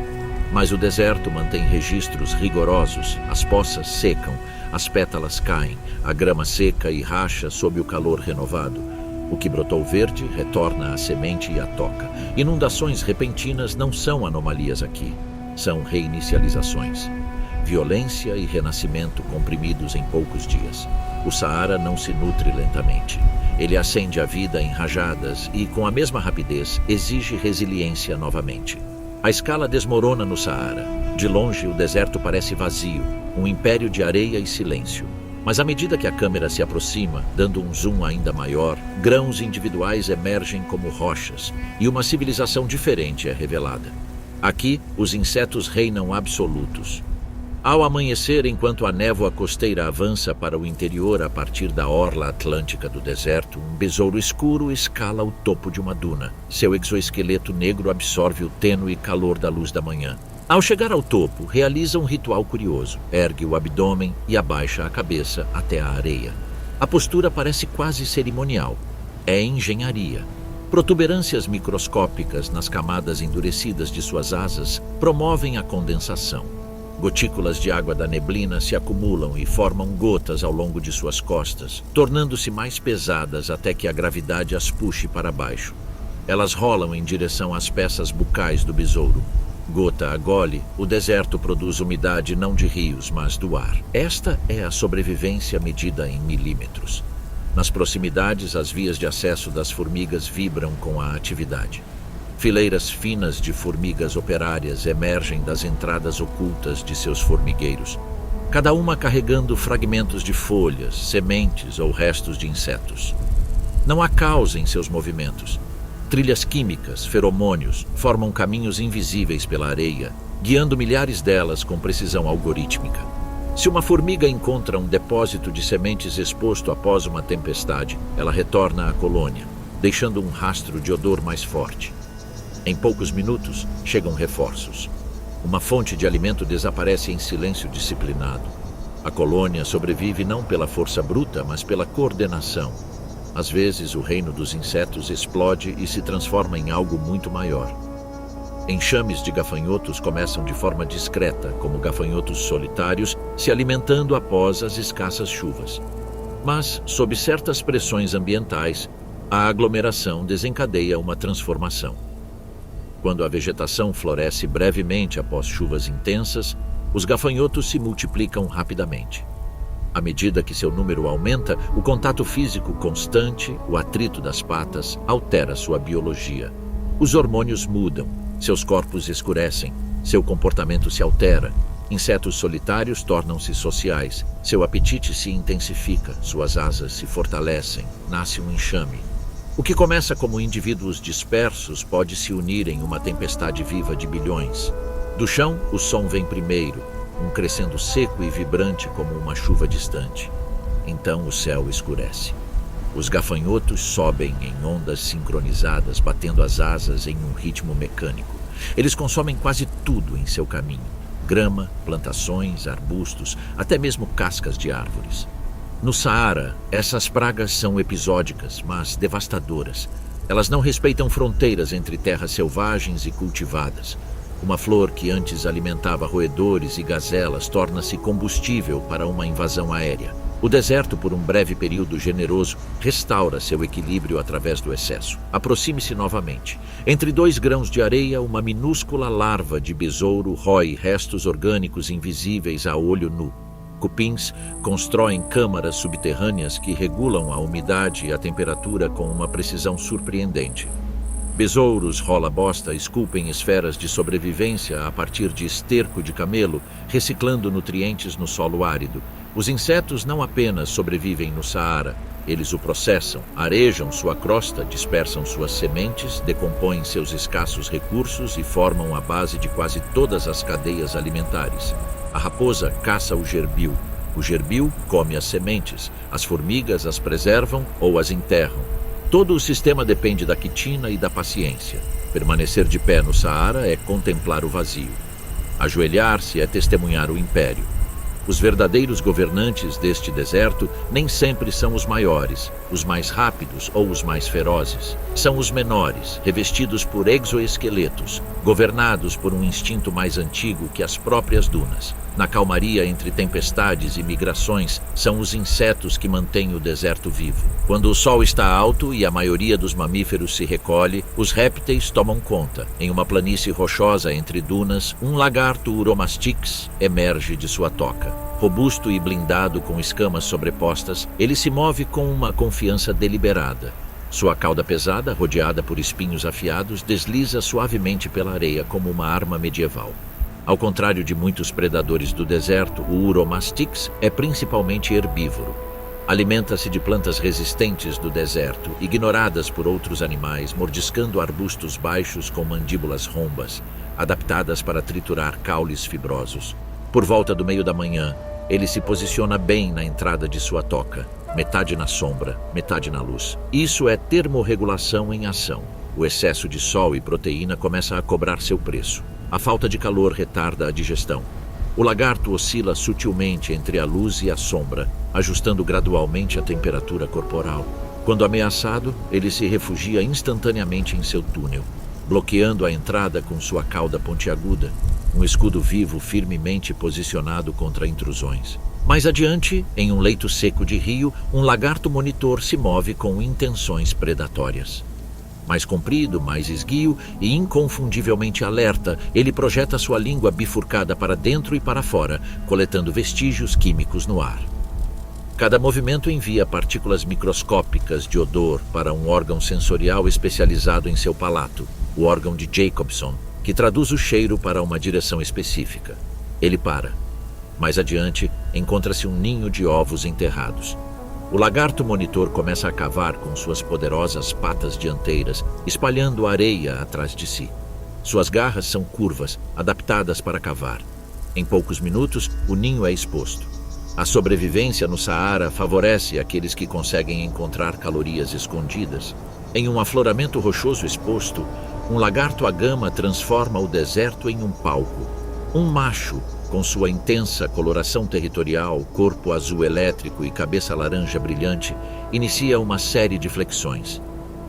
Mas o deserto mantém registros rigorosos, as poças secam, as pétalas caem, a grama seca e racha sob o calor renovado. O que brotou verde retorna à semente e à toca. Inundações repentinas não são anomalias aqui, são reinicializações. Violência e renascimento comprimidos em poucos dias. O Saara não se nutre lentamente. Ele acende a vida em rajadas e, com a mesma rapidez, exige resiliência novamente. A escala desmorona no Saara. De longe, o deserto parece vazio, um império de areia e silêncio. Mas à medida que a câmera se aproxima, dando um zoom ainda maior, grãos individuais emergem como rochas e uma civilização diferente é revelada. Aqui, os insetos reinam absolutos. Ao amanhecer, enquanto a névoa costeira avança para o interior a partir da orla atlântica do deserto, um besouro escuro escala o topo de uma duna. Seu exoesqueleto negro absorve o tênue calor da luz da manhã. Ao chegar ao topo, realiza um ritual curioso. Ergue o abdômen e abaixa a cabeça até a areia. A postura parece quase cerimonial. É engenharia. Protuberâncias microscópicas nas camadas endurecidas de suas asas promovem a condensação. Gotículas de água da neblina se acumulam e formam gotas ao longo de suas costas, tornando-se mais pesadas até que a gravidade as puxe para baixo. Elas rolam em direção às peças bucais do besouro. Gota a gole, o deserto produz umidade não de rios, mas do ar. Esta é a sobrevivência medida em milímetros. Nas proximidades, as vias de acesso das formigas vibram com a atividade. Fileiras finas de formigas operárias emergem das entradas ocultas de seus formigueiros, cada uma carregando fragmentos de folhas, sementes ou restos de insetos. Não há causa em seus movimentos. Trilhas químicas, feromônios, formam caminhos invisíveis pela areia, guiando milhares delas com precisão algorítmica. Se uma formiga encontra um depósito de sementes exposto após uma tempestade, ela retorna à colônia, deixando um rastro de odor mais forte. Em poucos minutos, chegam reforços. Uma fonte de alimento desaparece em silêncio disciplinado. A colônia sobrevive não pela força bruta, mas pela coordenação. Às vezes, o reino dos insetos explode e se transforma em algo muito maior. Enxames de gafanhotos começam de forma discreta, como gafanhotos solitários, se alimentando após as escassas chuvas. Mas, sob certas pressões ambientais, a aglomeração desencadeia uma transformação. Quando a vegetação floresce brevemente após chuvas intensas, os gafanhotos se multiplicam rapidamente. À medida que seu número aumenta, o contato físico constante, o atrito das patas, altera sua biologia. Os hormônios mudam, seus corpos escurecem, seu comportamento se altera. Insetos solitários tornam-se sociais, seu apetite se intensifica, suas asas se fortalecem, nasce um enxame. O que começa como indivíduos dispersos pode se unir em uma tempestade viva de bilhões. Do chão, o som vem primeiro, um crescendo seco e vibrante como uma chuva distante. Então o céu escurece. Os gafanhotos sobem em ondas sincronizadas, batendo as asas em um ritmo mecânico. Eles consomem quase tudo em seu caminho: grama, plantações, arbustos, até mesmo cascas de árvores. No Saara, essas pragas são episódicas, mas devastadoras. Elas não respeitam fronteiras entre terras selvagens e cultivadas. Uma flor que antes alimentava roedores e gazelas torna-se combustível para uma invasão aérea. O deserto, por um breve período generoso, restaura seu equilíbrio através do excesso. Aproxime-se novamente. Entre 2 grãos de areia, uma minúscula larva de besouro rói restos orgânicos invisíveis a olho nu. Cupins constroem câmaras subterrâneas que regulam a umidade e a temperatura com uma precisão surpreendente. Besouros rola-bosta esculpem esferas de sobrevivência a partir de esterco de camelo, reciclando nutrientes no solo árido. Os insetos não apenas sobrevivem no Saara, eles o processam, arejam sua crosta, dispersam suas sementes, decompõem seus escassos recursos e formam a base de quase todas as cadeias alimentares. A raposa caça o gerbil come as sementes, as formigas as preservam ou as enterram. Todo o sistema depende da quitina e da paciência. Permanecer de pé no Saara é contemplar o vazio. Ajoelhar-se é testemunhar o império. Os verdadeiros governantes deste deserto nem sempre são os maiores, os mais rápidos ou os mais ferozes. São os menores, revestidos por exoesqueletos, governados por um instinto mais antigo que as próprias dunas. Na calmaria entre tempestades e migrações, são os insetos que mantêm o deserto vivo. Quando o sol está alto e a maioria dos mamíferos se recolhe, os répteis tomam conta. Em uma planície rochosa entre dunas, um lagarto Uromastix emerge de sua toca. Robusto e blindado com escamas sobrepostas, ele se move com uma confiança deliberada. Sua cauda pesada, rodeada por espinhos afiados, desliza suavemente pela areia como uma arma medieval. Ao contrário de muitos predadores do deserto, o Uromastix é principalmente herbívoro. Alimenta-se de plantas resistentes do deserto, ignoradas por outros animais, mordiscando arbustos baixos com mandíbulas rombas, adaptadas para triturar caules fibrosos. Por volta do meio da manhã, ele se posiciona bem na entrada de sua toca, metade na sombra, metade na luz. Isso é termorregulação em ação. O excesso de sol e proteína começa a cobrar seu preço. A falta de calor retarda a digestão. O lagarto oscila sutilmente entre a luz e a sombra, ajustando gradualmente a temperatura corporal. Quando ameaçado, ele se refugia instantaneamente em seu túnel, bloqueando a entrada com sua cauda pontiaguda, um escudo vivo firmemente posicionado contra intrusões. Mais adiante, em um leito seco de rio, um lagarto monitor se move com intenções predatórias. Mais comprido, mais esguio e inconfundivelmente alerta, ele projeta sua língua bifurcada para dentro e para fora, coletando vestígios químicos no ar. Cada movimento envia partículas microscópicas de odor para um órgão sensorial especializado em seu palato, o órgão de Jacobson, que traduz o cheiro para uma direção específica. Ele para. Mais adiante, encontra-se um ninho de ovos enterrados. O lagarto monitor começa a cavar com suas poderosas patas dianteiras, espalhando areia atrás de si. Suas garras são curvas, adaptadas para cavar. Em poucos minutos, o ninho é exposto. A sobrevivência no Saara favorece aqueles que conseguem encontrar calorias escondidas. Em um afloramento rochoso exposto, um lagarto agama transforma o deserto em um palco. Um macho, com sua intensa coloração territorial, corpo azul elétrico e cabeça laranja brilhante, inicia uma série de flexões.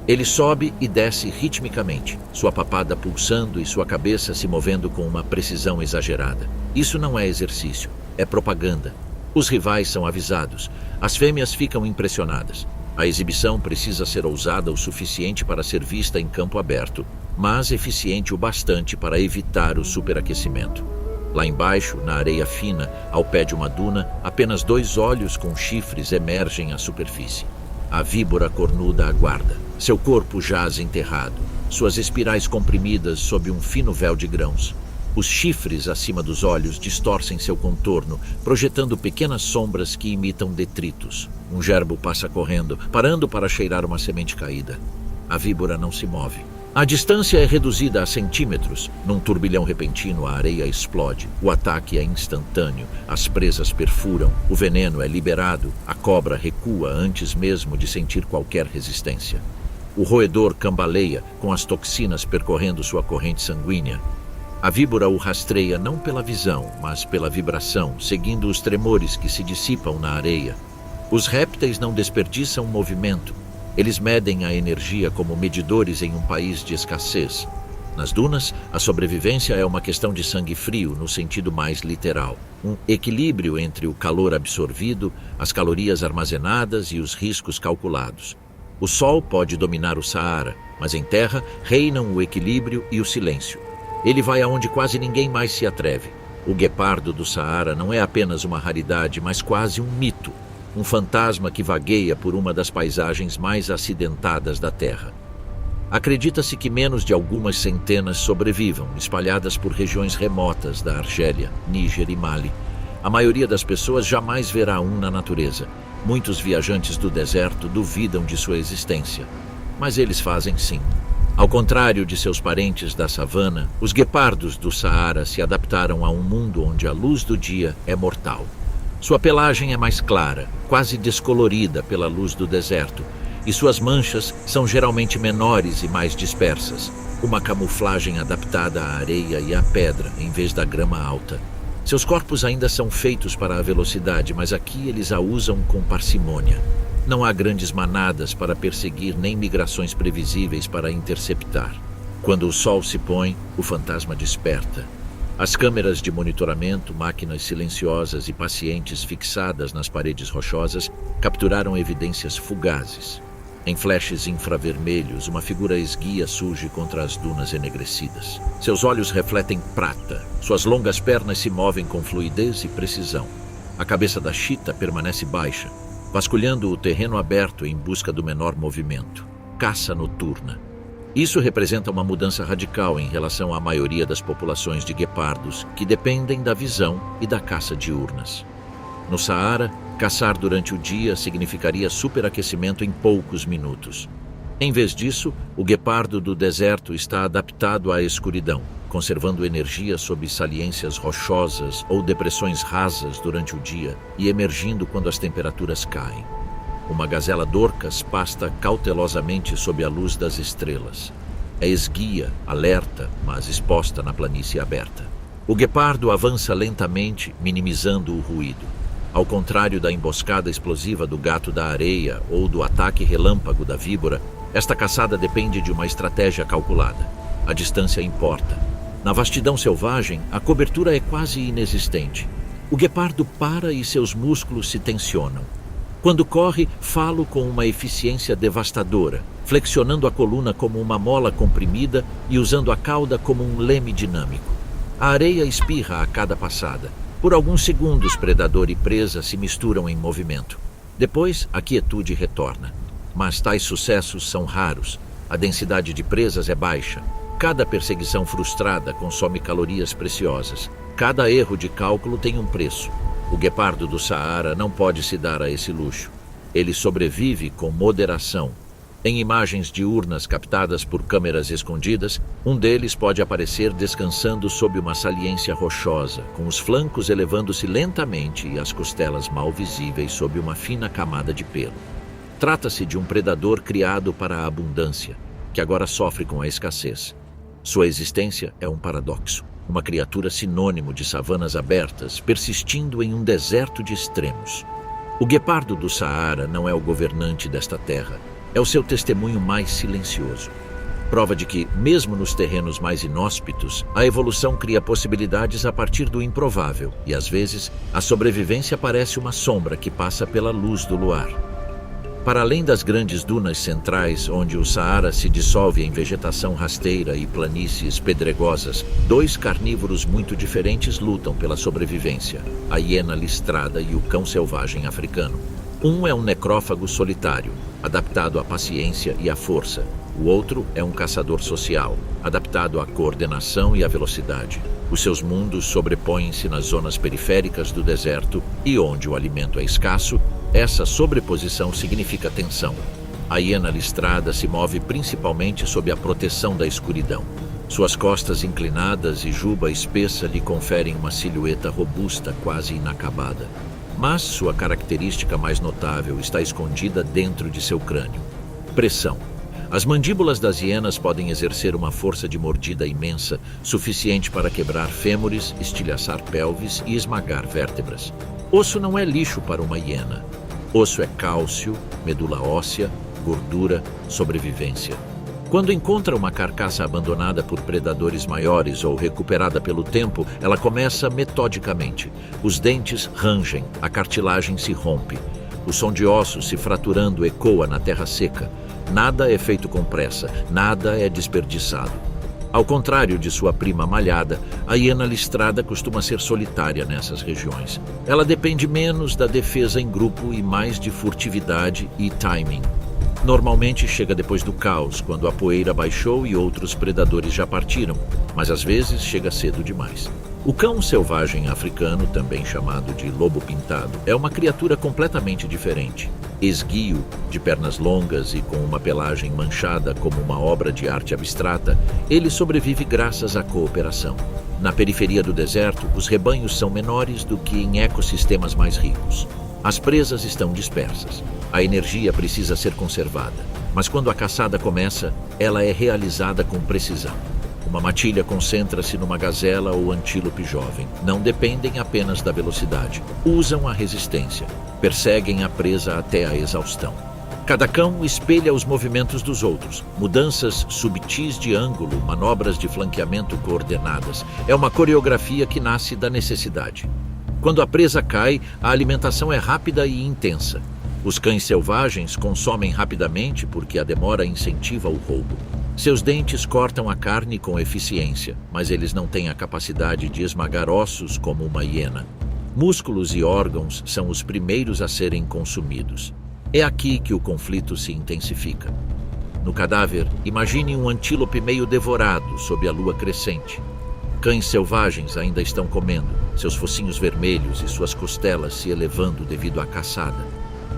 Ele sobe e desce ritmicamente, sua papada pulsando e sua cabeça se movendo com uma precisão exagerada. Isso não é exercício, é propaganda. Os rivais são avisados, as fêmeas ficam impressionadas. A exibição precisa ser ousada o suficiente para ser vista em campo aberto, mas eficiente o bastante para evitar o superaquecimento. Lá embaixo, na areia fina, ao pé de uma duna, apenas 2 olhos com chifres emergem à superfície. A víbora cornuda aguarda. Seu corpo jaz enterrado, suas espirais comprimidas sob um fino véu de grãos. Os chifres acima dos olhos distorcem seu contorno, projetando pequenas sombras que imitam detritos. Um gerbo passa correndo, parando para cheirar uma semente caída. A víbora não se move. A distância é reduzida a centímetros. Num turbilhão repentino, a areia explode. O ataque é instantâneo. As presas perfuram. O veneno é liberado. A cobra recua antes mesmo de sentir qualquer resistência. O roedor cambaleia, com as toxinas percorrendo sua corrente sanguínea. A víbora o rastreia não pela visão, mas pela vibração, seguindo os tremores que se dissipam na areia. Os répteis não desperdiçam movimento. Eles medem a energia como medidores em um país de escassez. Nas dunas, a sobrevivência é uma questão de sangue frio, no sentido mais literal. Um equilíbrio entre o calor absorvido, as calorias armazenadas e os riscos calculados. O sol pode dominar o Saara, mas em terra reinam o equilíbrio e o silêncio. Ele vai aonde quase ninguém mais se atreve. O guepardo do Saara não é apenas uma raridade, mas quase um mito. Um fantasma que vagueia por uma das paisagens mais acidentadas da Terra. Acredita-se que menos de algumas centenas sobrevivam, espalhadas por regiões remotas da Argélia, Níger e Mali. A maioria das pessoas jamais verá um na natureza. Muitos viajantes do deserto duvidam de sua existência. Mas eles fazem sim. Ao contrário de seus parentes da savana, os guepardos do Saara se adaptaram a um mundo onde a luz do dia é mortal. Sua pelagem é mais clara, quase descolorida pela luz do deserto, e suas manchas são geralmente menores e mais dispersas, uma camuflagem adaptada à areia e à pedra, em vez da grama alta. Seus corpos ainda são feitos para a velocidade, mas aqui eles a usam com parcimônia. Não há grandes manadas para perseguir nem migrações previsíveis para interceptar. Quando o sol se põe, o fantasma desperta. As câmeras de monitoramento, máquinas silenciosas e pacientes fixadas nas paredes rochosas capturaram evidências fugazes. Em flashes infravermelhos, uma figura esguia surge contra as dunas enegrecidas. Seus olhos refletem prata, suas longas pernas se movem com fluidez e precisão. A cabeça da chita permanece baixa, vasculhando o terreno aberto em busca do menor movimento. Caça noturna. Isso representa uma mudança radical em relação à maioria das populações de guepardos, que dependem da visão e da caça diurnas. No Saara, caçar durante o dia significaria superaquecimento em poucos minutos. Em vez disso, o guepardo do deserto está adaptado à escuridão, conservando energia sob saliências rochosas ou depressões rasas durante o dia e emergindo quando as temperaturas caem. Uma gazela Dorcas pasta cautelosamente sob a luz das estrelas. É esguia, alerta, mas exposta na planície aberta. O guepardo avança lentamente, minimizando o ruído. Ao contrário da emboscada explosiva do gato da areia ou do ataque relâmpago da víbora, esta caçada depende de uma estratégia calculada. A distância importa. Na vastidão selvagem, a cobertura é quase inexistente. O guepardo para e seus músculos se tensionam. Quando corre, falo com uma eficiência devastadora, flexionando a coluna como uma mola comprimida e usando a cauda como um leme dinâmico. A areia espirra a cada passada. Por alguns segundos, predador e presa se misturam em movimento. Depois, a quietude retorna. Mas tais sucessos são raros. A densidade de presas é baixa. Cada perseguição frustrada consome calorias preciosas. Cada erro de cálculo tem um preço. O guepardo do Saara não pode se dar a esse luxo. Ele sobrevive com moderação. Em imagens diurnas captadas por câmeras escondidas, um deles pode aparecer descansando sob uma saliência rochosa, com os flancos elevando-se lentamente e as costelas mal visíveis sob uma fina camada de pelo. Trata-se de um predador criado para a abundância, que agora sofre com a escassez. Sua existência é um paradoxo. Uma criatura sinônimo de savanas abertas, persistindo em um deserto de extremos. O guepardo do Saara não é o governante desta terra, é o seu testemunho mais silencioso. Prova de que, mesmo nos terrenos mais inóspitos, a evolução cria possibilidades a partir do improvável, e às vezes, a sobrevivência parece uma sombra que passa pela luz do luar. Para além das grandes dunas centrais, onde o Saara se dissolve em vegetação rasteira e planícies pedregosas, dois carnívoros muito diferentes lutam pela sobrevivência: a hiena listrada e o cão selvagem africano. Um é um necrófago solitário, adaptado à paciência e à força. O outro é um caçador social, adaptado à coordenação e à velocidade. Os seus mundos sobrepõem-se nas zonas periféricas do deserto e onde o alimento é escasso. Essa sobreposição significa tensão. A hiena listrada se move principalmente sob a proteção da escuridão. Suas costas inclinadas e juba espessa lhe conferem uma silhueta robusta, quase inacabada. Mas sua característica mais notável está escondida dentro de seu crânio: pressão. As mandíbulas das hienas podem exercer uma força de mordida imensa, suficiente para quebrar fêmures, estilhaçar pelvis e esmagar vértebras. Osso não é lixo para uma hiena. Osso é cálcio, medula óssea, gordura, sobrevivência. Quando encontra uma carcaça abandonada por predadores maiores ou recuperada pelo tempo, ela começa metodicamente. Os dentes rangem, a cartilagem se rompe. O som de ossos se fraturando ecoa na terra seca. Nada é feito com pressa, nada é desperdiçado. Ao contrário de sua prima malhada, a hiena listrada costuma ser solitária nessas regiões. Ela depende menos da defesa em grupo e mais de furtividade e timing. Normalmente chega depois do caos, quando a poeira baixou e outros predadores já partiram, mas às vezes chega cedo demais. O cão selvagem africano, também chamado de lobo pintado, é uma criatura completamente diferente. Esguio, de pernas longas e com uma pelagem manchada como uma obra de arte abstrata, ele sobrevive graças à cooperação. Na periferia do deserto, os rebanhos são menores do que em ecossistemas mais ricos. As presas estão dispersas. A energia precisa ser conservada, mas quando a caçada começa, ela é realizada com precisão. Uma matilha concentra-se numa gazela ou antílope jovem. Não dependem apenas da velocidade. Usam a resistência. Perseguem a presa até a exaustão. Cada cão espelha os movimentos dos outros. Mudanças subtis de ângulo, manobras de flanqueamento coordenadas. É uma coreografia que nasce da necessidade. Quando a presa cai, a alimentação é rápida e intensa. Os cães selvagens consomem rapidamente porque a demora incentiva o roubo. Seus dentes cortam a carne com eficiência, mas eles não têm a capacidade de esmagar ossos como uma hiena. Músculos e órgãos são os primeiros a serem consumidos. É aqui que o conflito se intensifica. No cadáver, imagine um antílope meio devorado sob a lua crescente. Cães selvagens ainda estão comendo, seus focinhos vermelhos e suas costelas se elevando devido à caçada.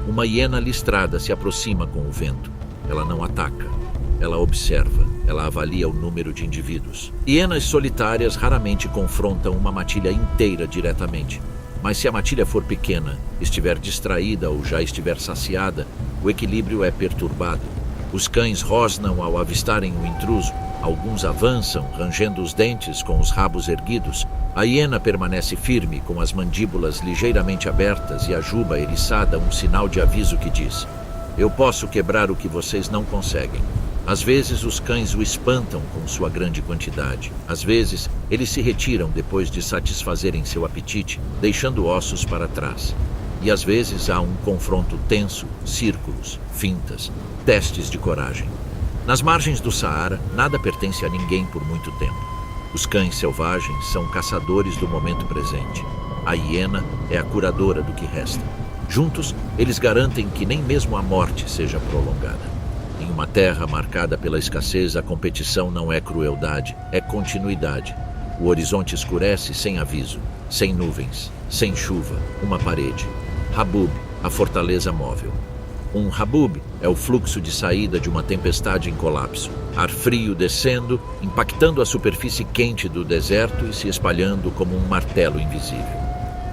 Uma hiena listrada se aproxima com o vento. Ela não ataca. Ela observa, ela avalia o número de indivíduos. Hienas solitárias raramente confrontam uma matilha inteira diretamente. Mas se a matilha for pequena, estiver distraída ou já estiver saciada, o equilíbrio é perturbado. Os cães rosnam ao avistarem o intruso. Alguns avançam, rangendo os dentes com os rabos erguidos. A hiena permanece firme, com as mandíbulas ligeiramente abertas e a juba eriçada, um sinal de aviso que diz: eu posso quebrar o que vocês não conseguem. Às vezes os cães o espantam com sua grande quantidade. Às vezes eles se retiram depois de satisfazerem seu apetite, deixando ossos para trás. E às vezes há um confronto tenso, círculos, fintas, testes de coragem. Nas margens do Saara, nada pertence a ninguém por muito tempo. Os cães selvagens são caçadores do momento presente. A hiena é a curadora do que resta. Juntos, eles garantem que nem mesmo a morte seja prolongada. Em uma terra marcada pela escassez, a competição não é crueldade, é continuidade. O horizonte escurece sem aviso, sem nuvens, sem chuva, uma parede. Habub, a fortaleza móvel. Um habub é o fluxo de saída de uma tempestade em colapso. Ar frio descendo, impactando a superfície quente do deserto e se espalhando como um martelo invisível.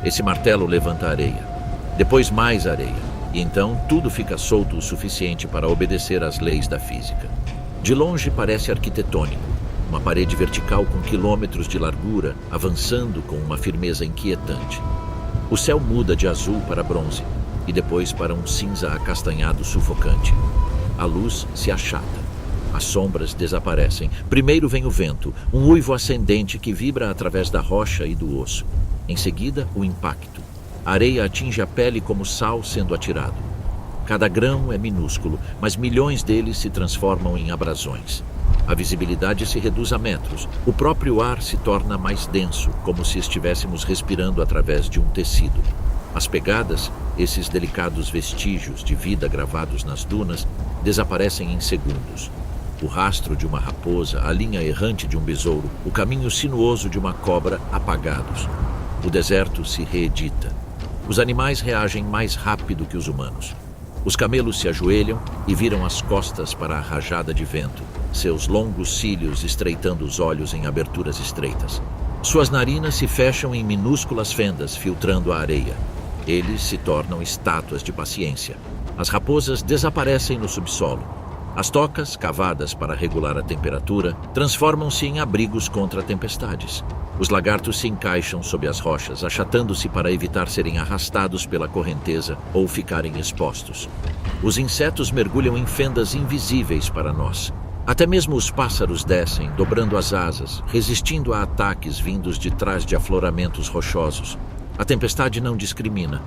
Esse martelo levanta areia, depois mais areia. E então tudo fica solto o suficiente para obedecer às leis da física. De longe parece arquitetônico, uma parede vertical com quilômetros de largura, avançando com uma firmeza inquietante. O céu muda de azul para bronze, e depois para um cinza acastanhado sufocante. A luz se achata. As sombras desaparecem. Primeiro vem o vento, um uivo ascendente que vibra através da rocha e do osso. Em seguida, o impacto. A areia atinge a pele como sal sendo atirado. Cada grão é minúsculo, mas milhões deles se transformam em abrasões. A visibilidade se reduz a metros. O próprio ar se torna mais denso, como se estivéssemos respirando através de um tecido. As pegadas, esses delicados vestígios de vida gravados nas dunas, desaparecem em segundos. O rastro de uma raposa, a linha errante de um besouro, o caminho sinuoso de uma cobra, apagados. O deserto se reedita. Os animais reagem mais rápido que os humanos. Os camelos se ajoelham e viram as costas para a rajada de vento, seus longos cílios estreitando os olhos em aberturas estreitas. Suas narinas se fecham em minúsculas fendas, filtrando a areia. Eles se tornam estátuas de paciência. As raposas desaparecem no subsolo. As tocas, cavadas para regular a temperatura, transformam-se em abrigos contra tempestades. Os lagartos se encaixam sob as rochas, achatando-se para evitar serem arrastados pela correnteza ou ficarem expostos. Os insetos mergulham em fendas invisíveis para nós. Até mesmo os pássaros descem, dobrando as asas, resistindo a ataques vindos de trás de afloramentos rochosos. A tempestade não discrimina.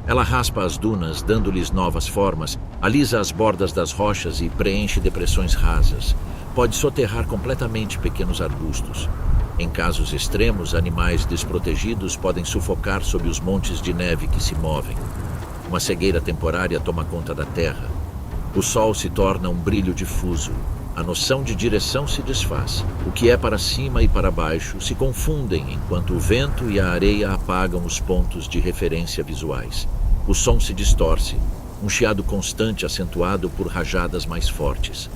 Ela raspa as dunas, dando-lhes novas formas, alisa as bordas das rochas e preenche depressões rasas. Pode soterrar completamente pequenos arbustos. Em casos extremos, animais desprotegidos podem sufocar sob os montes de neve que se movem. Uma cegueira temporária toma conta da terra. O sol se torna um brilho difuso. A noção de direção se desfaz. O que é para cima e para baixo se confundem enquanto o vento e a areia apagam os pontos de referência visuais. O som se distorce, um chiado constante acentuado por rajadas mais fortes.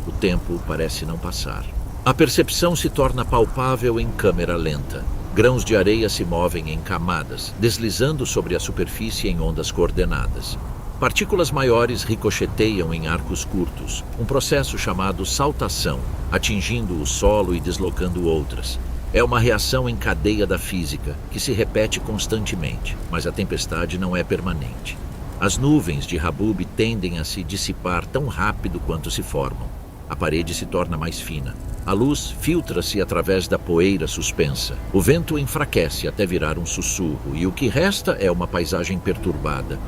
O tempo parece não passar. A percepção se torna palpável em câmera lenta. Grãos de areia se movem em camadas, deslizando sobre a superfície em ondas coordenadas. Partículas maiores ricocheteiam em arcos curtos, um processo chamado saltação, atingindo o solo e deslocando outras. É uma reação em cadeia da física, que se repete constantemente, mas a tempestade não é permanente. As nuvens de Habub tendem a se dissipar tão rápido quanto se formam. A parede se torna mais fina. A luz filtra-se através da poeira suspensa. O vento enfraquece até virar um sussurro, e o que resta é uma paisagem perturbada.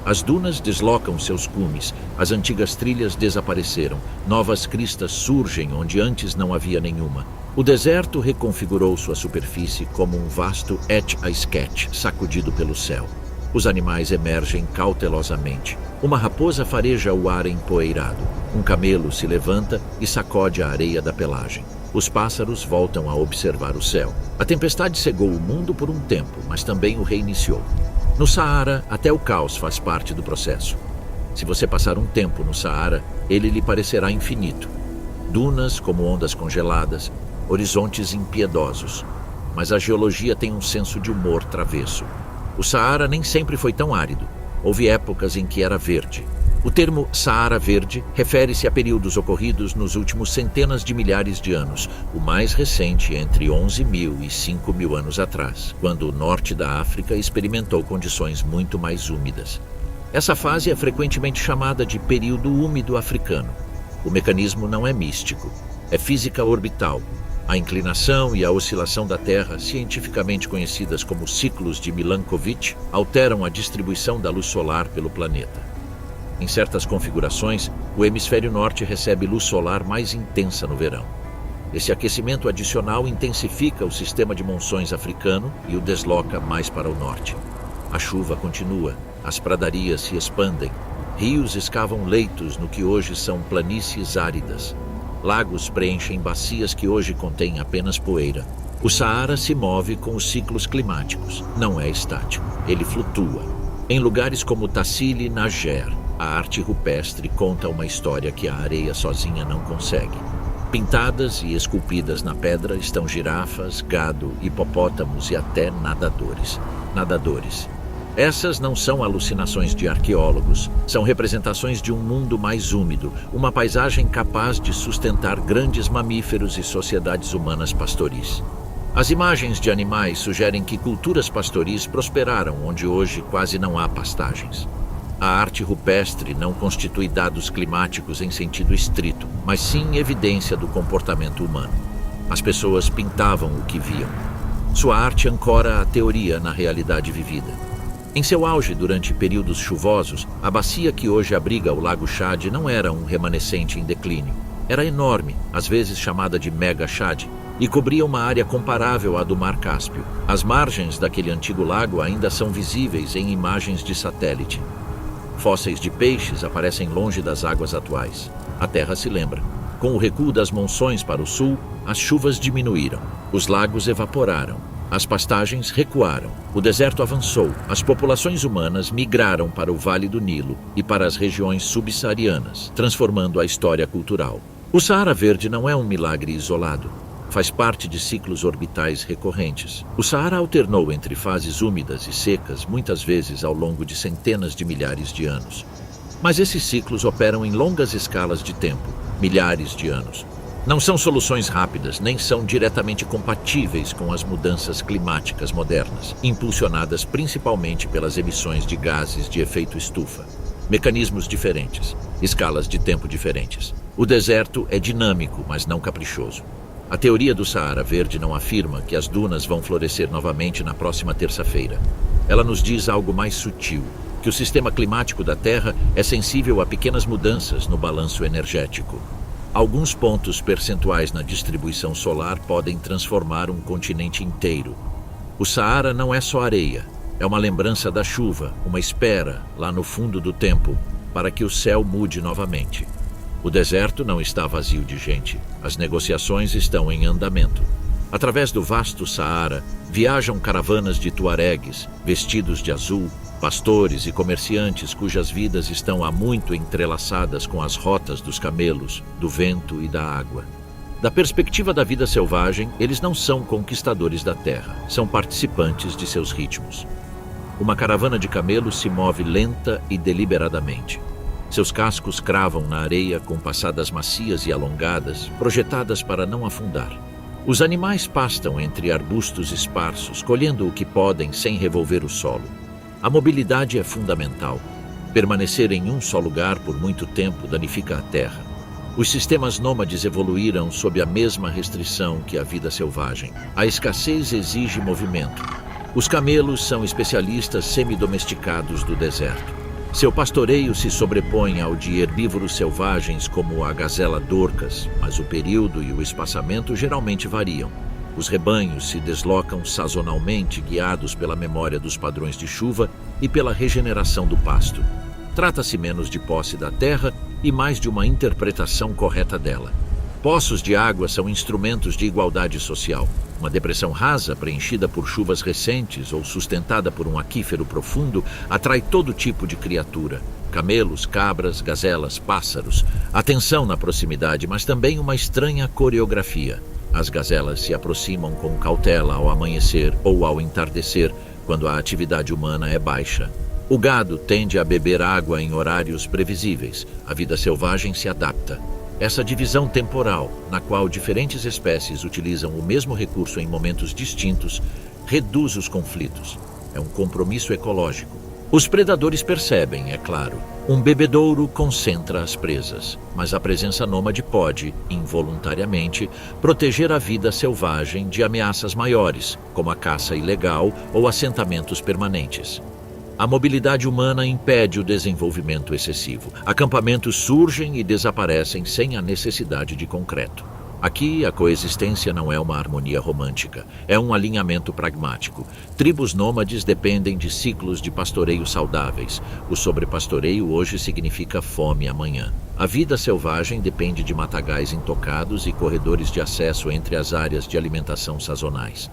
As dunas deslocam seus cumes, as antigas trilhas desapareceram, novas cristas surgem onde antes não havia nenhuma. O deserto reconfigurou sua superfície como um vasto etch-a-sketch sacudido pelo céu. Os animais emergem cautelosamente. Uma raposa fareja o ar empoeirado. Um camelo se levanta e sacode a areia da pelagem. Os pássaros voltam a observar o céu. A tempestade cegou o mundo por um tempo, mas também o reiniciou. No Saara, até o caos faz parte do processo. Se você passar um tempo no Saara, ele lhe parecerá infinito. Dunas como ondas congeladas, horizontes impiedosos. Mas a geologia tem um senso de humor travesso. O Saara nem sempre foi tão árido. Houve épocas em que era verde. O termo Saara Verde refere-se a períodos ocorridos nos últimos centenas de milhares de anos, o mais recente entre 11.000 e 5.000 anos atrás, quando o norte da África experimentou condições muito mais úmidas. Essa fase é frequentemente chamada de período úmido africano. O mecanismo não é místico, é física orbital. A inclinação e a oscilação da Terra, cientificamente conhecidas como ciclos de Milankovitch, alteram a distribuição da luz solar pelo planeta. Em certas configurações, o hemisfério norte recebe luz solar mais intensa no verão. Esse aquecimento adicional intensifica o sistema de monções africano e o desloca mais para o norte. A chuva continua, as pradarias se expandem, rios escavam leitos no que hoje são planícies áridas. Lagos preenchem bacias que hoje contêm apenas poeira. O Saara se move com os ciclos climáticos, não é estático, ele flutua. Em lugares como Tassili, Nager, a arte rupestre conta uma história que a areia sozinha não consegue. Pintadas e esculpidas na pedra estão girafas, gado, hipopótamos e até nadadores. Essas não são alucinações de arqueólogos, são representações de um mundo mais úmido, uma paisagem capaz de sustentar grandes mamíferos e sociedades humanas pastoris. As imagens de animais sugerem que culturas pastoris prosperaram onde hoje quase não há pastagens. A arte rupestre não constitui dados climáticos em sentido estrito, mas sim evidência do comportamento humano. As pessoas pintavam o que viam. Sua arte ancora a teoria na realidade vivida. Em seu auge, durante períodos chuvosos, a bacia que hoje abriga o Lago Chad não era um remanescente em declínio. Era enorme, às vezes chamada de Mega Chad, e cobria uma área comparável à do Mar Cáspio. As margens daquele antigo lago ainda são visíveis em imagens de satélite. Fósseis de peixes aparecem longe das águas atuais. A Terra se lembra. Com o recuo das monções para o sul, as chuvas diminuíram. Os lagos evaporaram. As pastagens recuaram. O deserto avançou. As populações humanas migraram para o Vale do Nilo e para as regiões subsaarianas, transformando a história cultural. O Saara Verde não é um milagre isolado. Faz parte de ciclos orbitais recorrentes. O Saara alternou entre fases úmidas e secas, muitas vezes ao longo de centenas de milhares de anos. Mas esses ciclos operam em longas escalas de tempo, milhares de anos. Não são soluções rápidas, nem são diretamente compatíveis com as mudanças climáticas modernas, impulsionadas principalmente pelas emissões de gases de efeito estufa. Mecanismos diferentes, escalas de tempo diferentes. O deserto é dinâmico, mas não caprichoso. A teoria do Saara Verde não afirma que as dunas vão florescer novamente na próxima terça-feira. Ela nos diz algo mais sutil, que o sistema climático da Terra é sensível a pequenas mudanças no balanço energético. Alguns pontos percentuais na distribuição solar podem transformar um continente inteiro. O Saara não é só areia, é uma lembrança da chuva, uma espera, lá no fundo do tempo, para que o céu mude novamente. O deserto não está vazio de gente, as negociações estão em andamento. Através do vasto Saara, viajam caravanas de tuaregues, vestidos de azul, pastores e comerciantes cujas vidas estão há muito entrelaçadas com as rotas dos camelos, do vento e da água. Da perspectiva da vida selvagem, eles não são conquistadores da terra, são participantes de seus ritmos. Uma caravana de camelos se move lenta e deliberadamente. Seus cascos cravam na areia com passadas macias e alongadas, projetadas para não afundar. Os animais pastam entre arbustos esparsos, colhendo o que podem sem revolver o solo. A mobilidade é fundamental. Permanecer em um só lugar por muito tempo danifica a terra. Os sistemas nômades evoluíram sob a mesma restrição que a vida selvagem. A escassez exige movimento. Os camelos são especialistas semi-domesticados do deserto. Seu pastoreio se sobrepõe ao de herbívoros selvagens como a gazela Dorcas, mas o período e o espaçamento geralmente variam. Os rebanhos se deslocam sazonalmente, guiados pela memória dos padrões de chuva e pela regeneração do pasto. Trata-se menos de posse da terra e mais de uma interpretação correta dela. Poços de água são instrumentos de igualdade social. Uma depressão rasa, preenchida por chuvas recentes ou sustentada por um aquífero profundo, atrai todo tipo de criatura. Camelos, cabras, gazelas, pássaros. Atenção na proximidade, mas também uma estranha coreografia. As gazelas se aproximam com cautela ao amanhecer ou ao entardecer, quando a atividade humana é baixa. O gado tende a beber água em horários previsíveis. A vida selvagem se adapta. Essa divisão temporal, na qual diferentes espécies utilizam o mesmo recurso em momentos distintos, reduz os conflitos. É um compromisso ecológico. Os predadores percebem, é claro. Um bebedouro concentra as presas, mas a presença nômade pode, involuntariamente, proteger a vida selvagem de ameaças maiores, como a caça ilegal ou assentamentos permanentes. A mobilidade humana impede o desenvolvimento excessivo. Acampamentos surgem e desaparecem sem a necessidade de concreto. Aqui, a coexistência não é uma harmonia romântica, é um alinhamento pragmático. Tribos nômades dependem de ciclos de pastoreio saudáveis. O sobrepastoreio hoje significa fome amanhã. A vida selvagem depende de matagais intocados e corredores de acesso entre as áreas de alimentação sazonais.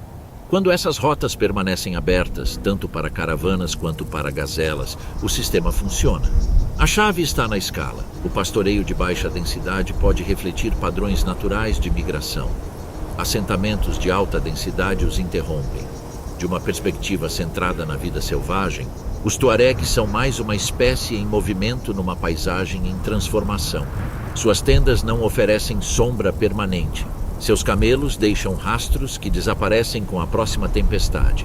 Quando essas rotas permanecem abertas, tanto para caravanas quanto para gazelas, o sistema funciona. A chave está na escala. O pastoreio de baixa densidade pode refletir padrões naturais de migração. Assentamentos de alta densidade os interrompem. De uma perspectiva centrada na vida selvagem, os tuaregues são mais uma espécie em movimento numa paisagem em transformação. Suas tendas não oferecem sombra permanente. Seus camelos deixam rastros que desaparecem com a próxima tempestade.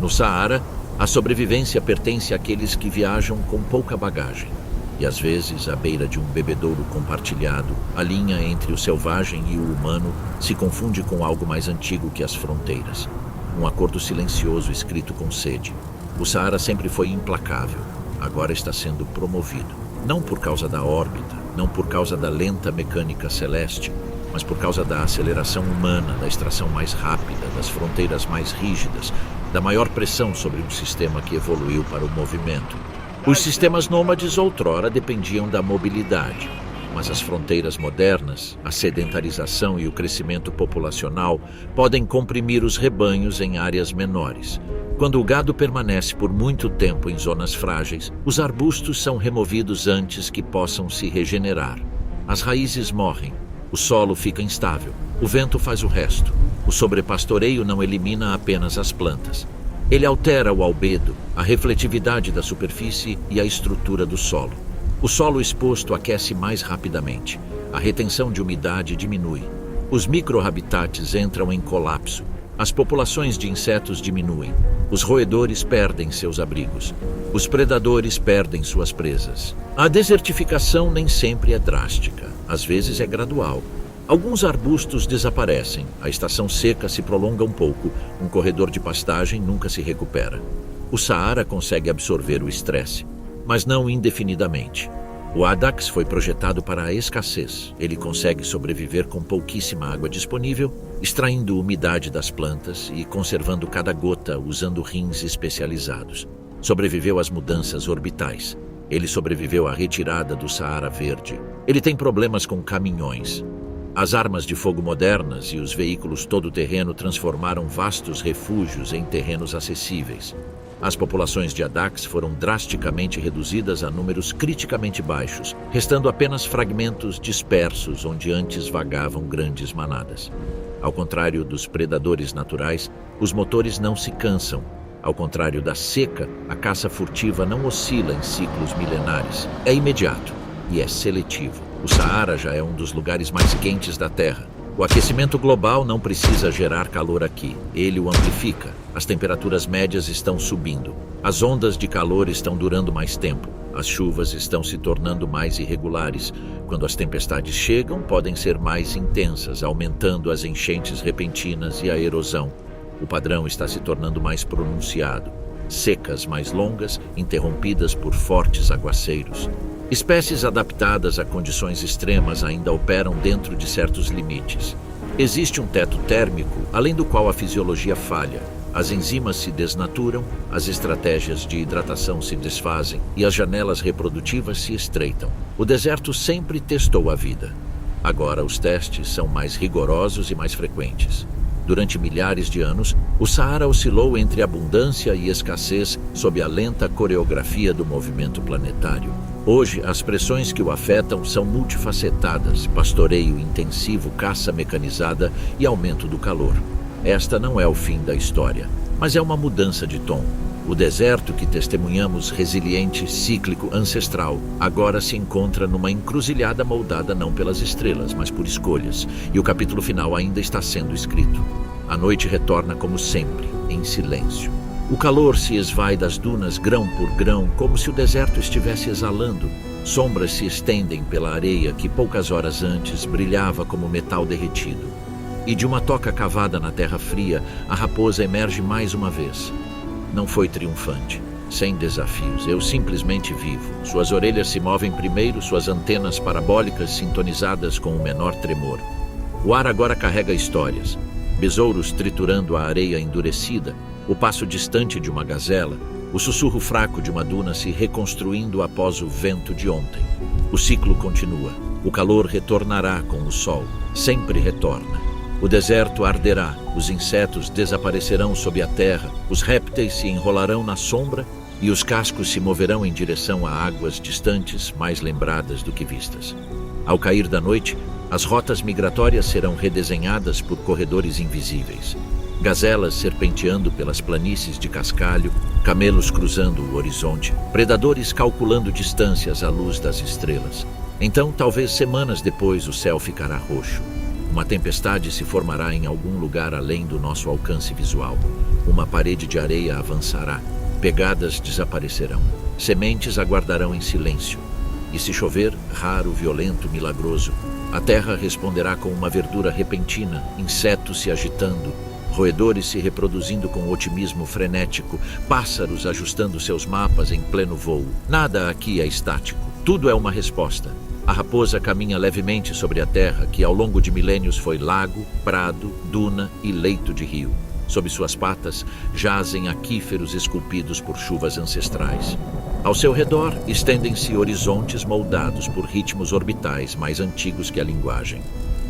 No Saara, a sobrevivência pertence àqueles que viajam com pouca bagagem. E às vezes, à beira de um bebedouro compartilhado, a linha entre o selvagem e o humano se confunde com algo mais antigo que as fronteiras. Um acordo silencioso escrito com sede. O Saara sempre foi implacável. Agora está sendo promovido. Não por causa da órbita, não por causa da lenta mecânica celeste, mas por causa da aceleração humana, da extração mais rápida, das fronteiras mais rígidas, da maior pressão sobre um sistema que evoluiu para o movimento. Os sistemas nômades outrora dependiam da mobilidade, mas as fronteiras modernas, a sedentarização e o crescimento populacional podem comprimir os rebanhos em áreas menores. Quando o gado permanece por muito tempo em zonas frágeis, os arbustos são removidos antes que possam se regenerar. As raízes morrem, o solo fica instável, o vento faz o resto. O sobrepastoreio não elimina apenas as plantas. Ele altera o albedo, a refletividade da superfície e a estrutura do solo. O solo exposto aquece mais rapidamente. A retenção de umidade diminui. Os microhabitats entram em colapso. As populações de insetos diminuem. Os roedores perdem seus abrigos. Os predadores perdem suas presas. A desertificação nem sempre é drástica. Às vezes é gradual. Alguns arbustos desaparecem. A estação seca se prolonga um pouco. Um corredor de pastagem nunca se recupera. O Saara consegue absorver o estresse, mas não indefinidamente. O Addax foi projetado para a escassez. Ele consegue sobreviver com pouquíssima água disponível, extraindo umidade das plantas e conservando cada gota usando rins especializados. Sobreviveu às mudanças orbitais. Ele sobreviveu à retirada do Saara Verde. Ele tem problemas com caminhões. As armas de fogo modernas e os veículos todo-terreno transformaram vastos refúgios em terrenos acessíveis. As populações de Addax foram drasticamente reduzidas a números criticamente baixos, restando apenas fragmentos dispersos onde antes vagavam grandes manadas. Ao contrário dos predadores naturais, os motores não se cansam. Ao contrário da seca, a caça furtiva não oscila em ciclos milenares. É imediato e é seletivo. O Saara já é um dos lugares mais quentes da Terra. O aquecimento global não precisa gerar calor aqui, ele o amplifica. As temperaturas médias estão subindo. As ondas de calor estão durando mais tempo. As chuvas estão se tornando mais irregulares. Quando as tempestades chegam, podem ser mais intensas, aumentando as enchentes repentinas e a erosão. O padrão está se tornando mais pronunciado. Secas mais longas, interrompidas por fortes aguaceiros. Espécies adaptadas a condições extremas ainda operam dentro de certos limites. Existe um teto térmico, além do qual a fisiologia falha. As enzimas se desnaturam, as estratégias de hidratação se desfazem e as janelas reprodutivas se estreitam. O deserto sempre testou a vida. Agora os testes são mais rigorosos e mais frequentes. Durante milhares de anos, o Saara oscilou entre abundância e escassez sob a lenta coreografia do movimento planetário. Hoje, as pressões que o afetam são multifacetadas: pastoreio intensivo, caça mecanizada e aumento do calor. Esta não é o fim da história, mas é uma mudança de tom. O deserto que testemunhamos, resiliente, cíclico, ancestral, agora se encontra numa encruzilhada moldada não pelas estrelas, mas por escolhas, e o capítulo final ainda está sendo escrito. A noite retorna como sempre, em silêncio. O calor se esvai das dunas grão por grão, como se o deserto estivesse exalando. Sombras se estendem pela areia que poucas horas antes brilhava como metal derretido. E de uma toca cavada na terra fria, a raposa emerge mais uma vez. Não foi triunfante, sem desafios, eu simplesmente vivo. Suas orelhas se movem primeiro, suas antenas parabólicas sintonizadas com o menor tremor. O ar agora carrega histórias. Besouros triturando a areia endurecida, o passo distante de uma gazela, o sussurro fraco de uma duna se reconstruindo após o vento de ontem. O ciclo continua. O calor retornará com o sol, sempre retorna. O deserto arderá, os insetos desaparecerão sob a terra, os répteis se enrolarão na sombra e os cascos se moverão em direção a águas distantes, mais lembradas do que vistas. Ao cair da noite, as rotas migratórias serão redesenhadas por corredores invisíveis. Gazelas serpenteando pelas planícies de cascalho, camelos cruzando o horizonte, predadores calculando distâncias à luz das estrelas. Então, talvez semanas depois, o céu ficará roxo. Uma tempestade se formará em algum lugar além do nosso alcance visual. Uma parede de areia avançará. Pegadas desaparecerão. Sementes aguardarão em silêncio. E se chover, raro, violento, milagroso, a terra responderá com uma verdura repentina, insetos se agitando, roedores se reproduzindo com otimismo frenético, pássaros ajustando seus mapas em pleno voo. Nada aqui é estático. Tudo é uma resposta. A raposa caminha levemente sobre a terra, que ao longo de milênios foi lago, prado, duna e leito de rio. Sob suas patas jazem aquíferos esculpidos por chuvas ancestrais. Ao seu redor estendem-se horizontes moldados por ritmos orbitais mais antigos que a linguagem.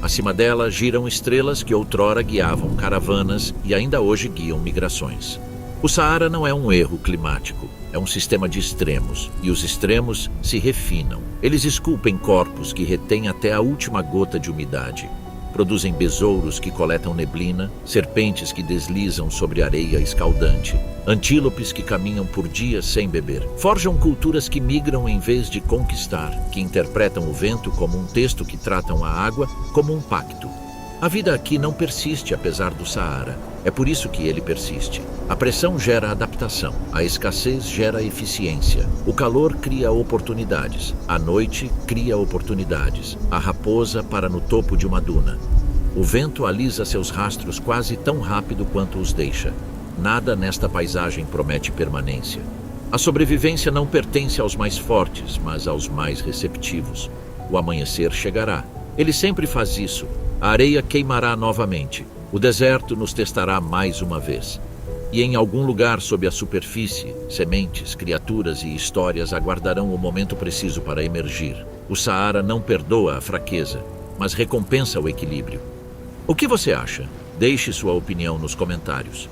Acima dela giram estrelas que outrora guiavam caravanas e ainda hoje guiam migrações. O Saara não é um erro climático, é um sistema de extremos, e os extremos se refinam. Eles esculpem corpos que retêm até a última gota de umidade. Produzem besouros que coletam neblina, serpentes que deslizam sobre areia escaldante, antílopes que caminham por dias sem beber. Forjam culturas que migram em vez de conquistar, que interpretam o vento como um texto, que tratam a água como um pacto. A vida aqui não persiste apesar do Saara. É por isso que ele persiste. A pressão gera adaptação, a escassez gera eficiência, o calor cria oportunidades, a noite cria oportunidades, a raposa para no topo de uma duna. O vento alisa seus rastros quase tão rápido quanto os deixa. Nada nesta paisagem promete permanência. A sobrevivência não pertence aos mais fortes, mas aos mais receptivos. O amanhecer chegará. Ele sempre faz isso. A areia queimará novamente. O deserto nos testará mais uma vez. E em algum lugar sob a superfície, sementes, criaturas e histórias aguardarão o momento preciso para emergir. O Saara não perdoa a fraqueza, mas recompensa o equilíbrio. O que você acha? Deixe sua opinião nos comentários.